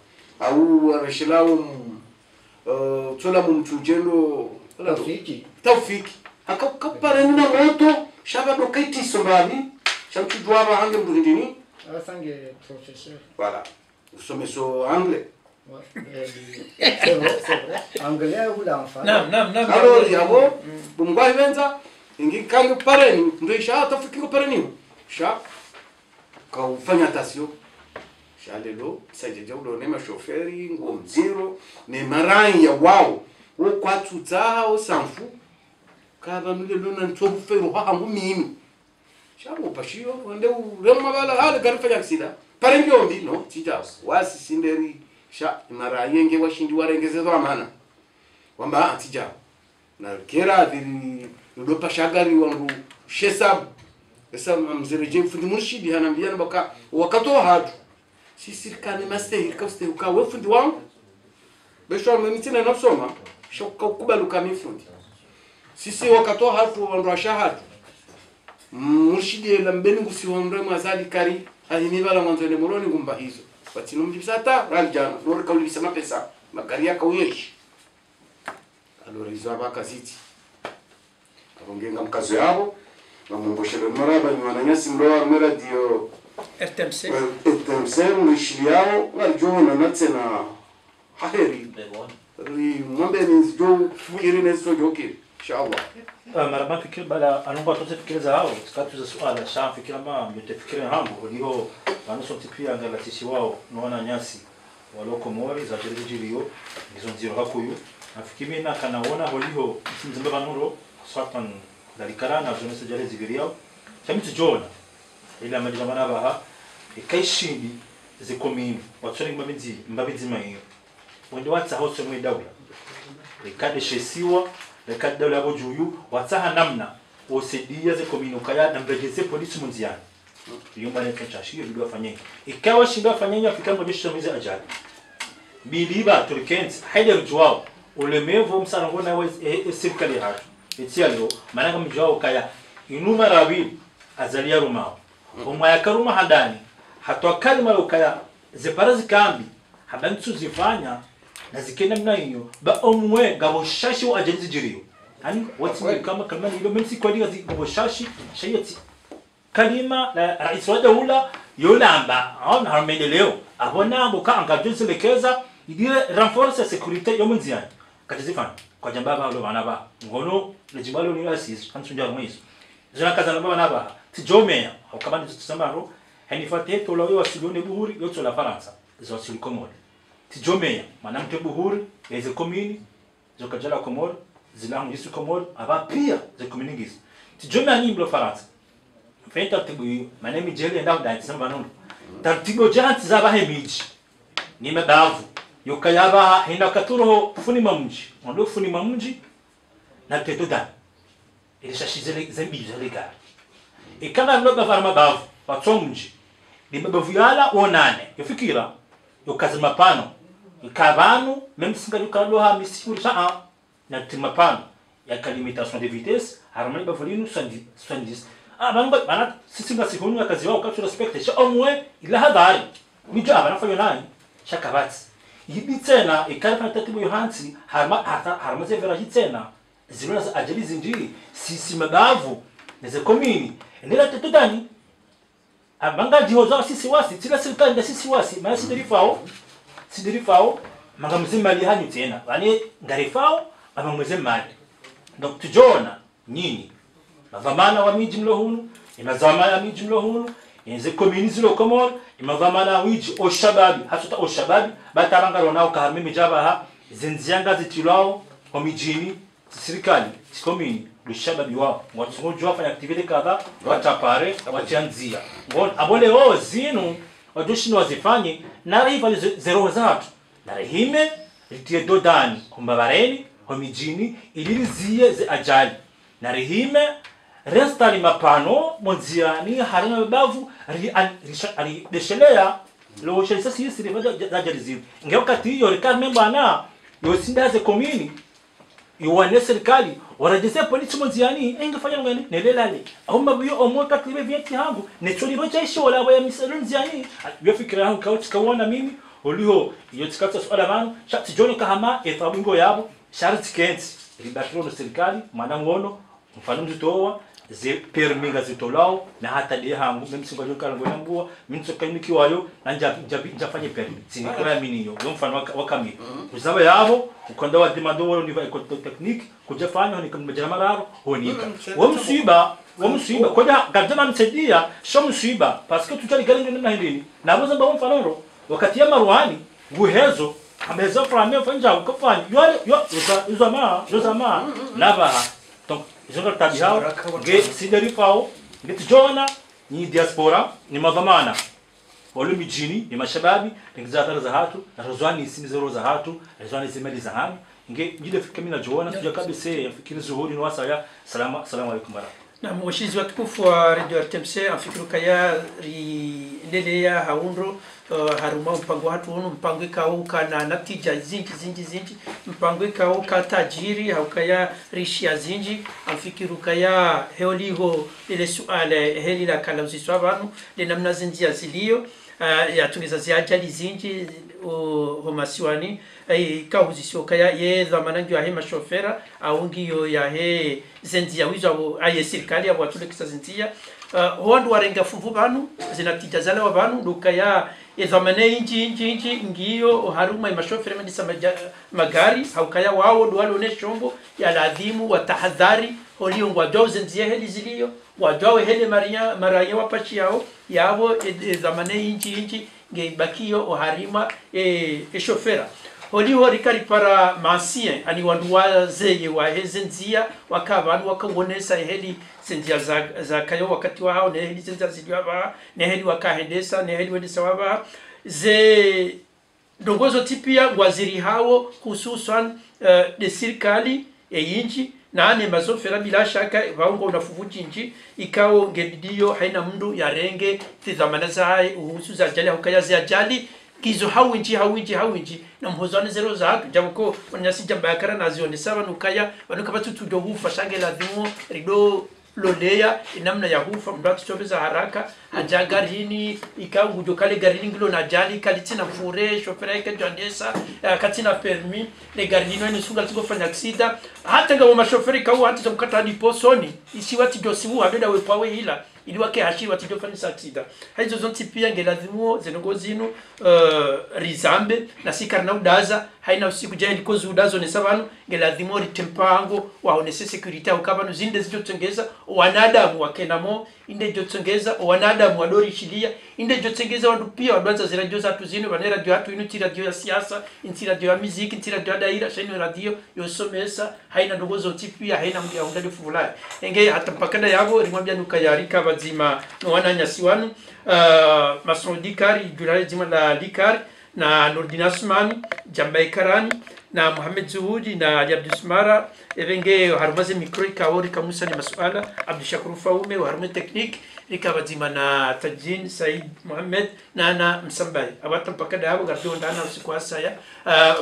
au warashilao tola mumtujendo Taufiki akapara nina moto shaba do kaiti sombani shamtujwa ba hange mdindini asange professeur voilà usomeso anglais c'est vrai anglais ou l'enfant Naam. alors yabo bumgwa ivenza ingi kangu pareni ndo isha Taufiki ko pareni sha ka ufanya tasio sha lelo saje jaulo nema chauffeur ngo mziro ne marai ya wao wo kwatu zao sanfu kaba mile lona ntobu fero hangu mimi shabo pashio wande urema bala hali garifanya kisida parengyo ndi no tijas wasi sinderi sha marayenge washindi warengezezo amana wamba atija na kera diri ndo pashagari wangu shesab esa mzereje fundi murshidi hanambia baka wakato hatu sisi kane master kaste uka wefundi wangu besho mmitina nafsoma shoka kubaluka mifundi sisi wakato hatu wandrasha hatu murshidi la mbeni ngusiwamre mazali kari ahimi bala mwanzo le moroni gumba hizo batino mjibsata raljana nor kauli bisema pesa magari yako yeshi alorizo abaka ziti arongenga mkazo yabo na mungoshele maraba ni wananyasi mloa mera dio RTMC mrishili yao ngalijona natsena haheri ri mwambe ni jo fikiri neso joki inshallah marama fikiri bala anomba tote fikiri za hao sikatu za swala sha fikira ma mtefikiri hangu ndio wanaso tipia ngala tisi wao naona nyasi waloko mori za jirigiriyo nizo nziro hakuyu nafikiri na kanaona holiho mzimba banuro swatan dalikarana zonese jale zigiriyo chamiti jona ila majamana baha ikaishindi zikomini watsoni mbabinzi mayo wende watsa hose mwe dawla ikade shesiwa ikade dawla abo juyu watsaha namna osedia zikomini ukaya nambrejeze polisi munziani yumba ne kachashio ndio afanye ikawa shindo afanye Afrika mmoja mize ajali biliba turkens haida rujwao ulemevu msarango na serikali hatu etialo mananga mjwao kaya inuma rabi azalia rumao umaya karuma hadani hatwa kalima ukaya ziparazi kambi habantu zifanya na zikenda mna hiyo ba omwe gaboshashi wa ajenzi jiriyo yani wati kama kalima hilo memsi kwa diga gaboshashi shayati kalima la rais wa dawla yolamba on harmendeleo abona boka angajuzelekeza igire renforce sécurité yomunziani katizifana kwa jambaba lo banaba ngono lejibalo ni asis hansunja mwizo zina kaza naba banaba tijomea ukabandi tusamaro hanifate tolo yo asilone buhuri yo tola faransa zo asil komori tijomea manamte buhuri eze komini zo kajala komori zilangu yisu komori aba pia ze komini ngisi tijomea ni mblo faransa fenta tibu manemi jeli ndao da tisamba nono tartibo janti za bahemiji ni mabavu yokayaba hina katuro funi mamji ndo funi mamji na teto da ile shashizele zambi zale gari ikanga ndo bafarma bavu patsomji ni bavu yala onane yofikira yokazima pano ikabanu même singa yokalo ha misikuri saa na timapano ya limitation de vitesse harmoni bavulinu 70 bana sisinga sihunu akazi wao kwa respect cha omwe ila hadari mijo abana fayo nani shakabati yibi tena ikarifa tatibu yohansi harma zevera hitena zilona za ajali zinjiri sisi mabavu neze komini ndela tetudani abanga dihoza sisi wasi tila serikali nda sisi wasi maana sidirifao manga mzima lihanyu tena bani ngarifao abamweze mali donc tujona nyinyi mavamana wa miji mlohunu imazama ya miji mlohunu yenze komini zilo komor imavamana wiji oshababi hasuta oshababi bataranga nao kahame mijabaha zinzianga zitilao kwa mijini serikali komini lushababi wao watsunjo wafanya activity kadha watapare wachanzia ngon abole wao zinu wadoshino wazifanye na rival zero zatu na rehime litie dodani kumbabareni kwa mijini ililizie ze ajali na rehime resta ni mapano monziani harina bavu ari deshelea lo shelisa sisi rivaja jalizimu ngeo kati yo rikar membana yo sindaze komini yo wane serikali warajese polisi monziani ingefanya ngani nelelale aumba biyo omoka klibe vieti hangu netoli roja ishi wala wa misalo nziani yo fikira hangu kauti kawana mimi oliho yo tikata swala banu shati joni kahama ethabingo yabo sharti kenti ribatro serikali manangono mfano mtoa ze perminga zitolao na hata dia hangu mimi singojo kala ngona mbua mimi tsokaniki wayo na njafanye permi sinikora mini yo mfano wakami uzaba yabo ukonda wa demando wao ni technique kujafanya ni kama jamararo honika wa msiba koja gadama msedia sho msiba parce que tutali galinga na hindini na boza ba mfano wakati ya marwani guhezo ameza frame fanja ukafanya yo uzama lava donc jonga tabihao ge siderifao ngitjona ni diaspora ni mavamana wale mijini ni mashababi ngizatara za hatu na rozwani simizero za hatu rozwani zimeli za hamu nge jide fikami na jona tuja kabisa fikiri zuhuri ni wasaya salamu alaykum bara na mwashizi watukufu wa Radio RTMC afikiru kaya lelea haundro haruma mpango watu uno mpango kao kana natija zinji mpango kao ka tajiri haukaya rishia zinji amfikiru kaya heoliho ile suale heli la kala uziswa banu le namna zinji azilio ya tungeza ziajali zinji homasiwani kahuzisio kaya ye dhamanangi ya he mashofera aungiyo ya he zendia wizo aye serikali abo atule kisa zendia hondu warenga fumvu banu zinatijazala wa banu dukaya edhamane inji ngiyo haruma mashofera mandisa magari haukaya wao dualo ne shombo ya ladhimu wa tahadhari holio ngwa zendia heli zilio wadwawe hele maraya wapachi yao yabo edhamane inji ngebakio oharima shofera holiho rikari para masien ani wanduwa zeye wa hezenzia wakabanu wakawonesa heli senzia za kayo wakati wao ne heli senzia ziliwa ne heli wakahendesa ne heli wedesa waba ze dongozo tipia waziri hao hususan de serikali inchi na ane mazofera bila shaka vaungo unafuvuji nchi ikao ngebidio haina mndu ya renge tizamana za uhusu za ajali hukaya za ajali kizo hawinji na mhozane zero za jamuko wanyasi jamba yakara na zione sawa nukaya wanuka batu tudohufa shange ladhimu rido lolea inamna ya hufa mbatu chobeza haraka haja garini ikao gujo kale garini ngilo na jali kalitina fure shofera ika jandesa katina permi le garini wani sunga tiko fanya aksida hata nga wama shofera ikawa hata mkata hadi posoni isi wati josimu wabeda wepawe hila ili wake hashi wati jofani saksida hizo zonti pia ngelazimo zenongo zinu rizambe na sikari udaza haina usiku jaya likozi udazo ne sabanu ngelazimo ritempango waonese sekurita ukabanu zinde zijotengeza wanadamu wakenamo inde jotengeza wanadamu wadori shilia inde jotengeza wandu pia wadwanza ziradio za tuzino banera radio hatu inu tiradio ya siasa inti radio ya muziki inti radio ya daira shaino radio yosomesa haina ndogozo tipia haina mdia hundadi fuvulai enge hata mpakanda yabo rimwambia nukayarika bazima no wananyasi wanu Masrodikari julale zima la Likari na Nurdin Asmani Jambai Karani na Muhammad Zuhudi na Ali Abdusmara evenge harumaze mikro ikawori kamusa ni masuala Abdushakur Faume harume teknik ikabazima na Tajin Said Muhammad na na Msambai abata mpaka dabo gardio ndana usiku asaya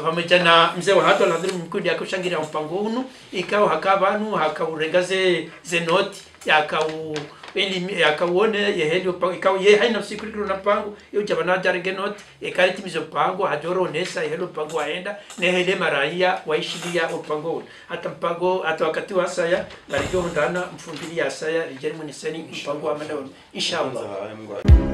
pamoja na mzee wa hatu aladhiri mkudi akushangira mpango unu ikawa hakabanu hakaurengaze zenoti yakau eli yakawone yeheli ikawa ye haina usiku na pango yo jabana jarenge not ekariti mizo pango hajoro nesa yehelo pango aenda nehele maraia waishilia upango hata mpango hata wakati wa saya gardio ndana mfundili ya saya rijeni muniseni mpango wa madaoni inshallah.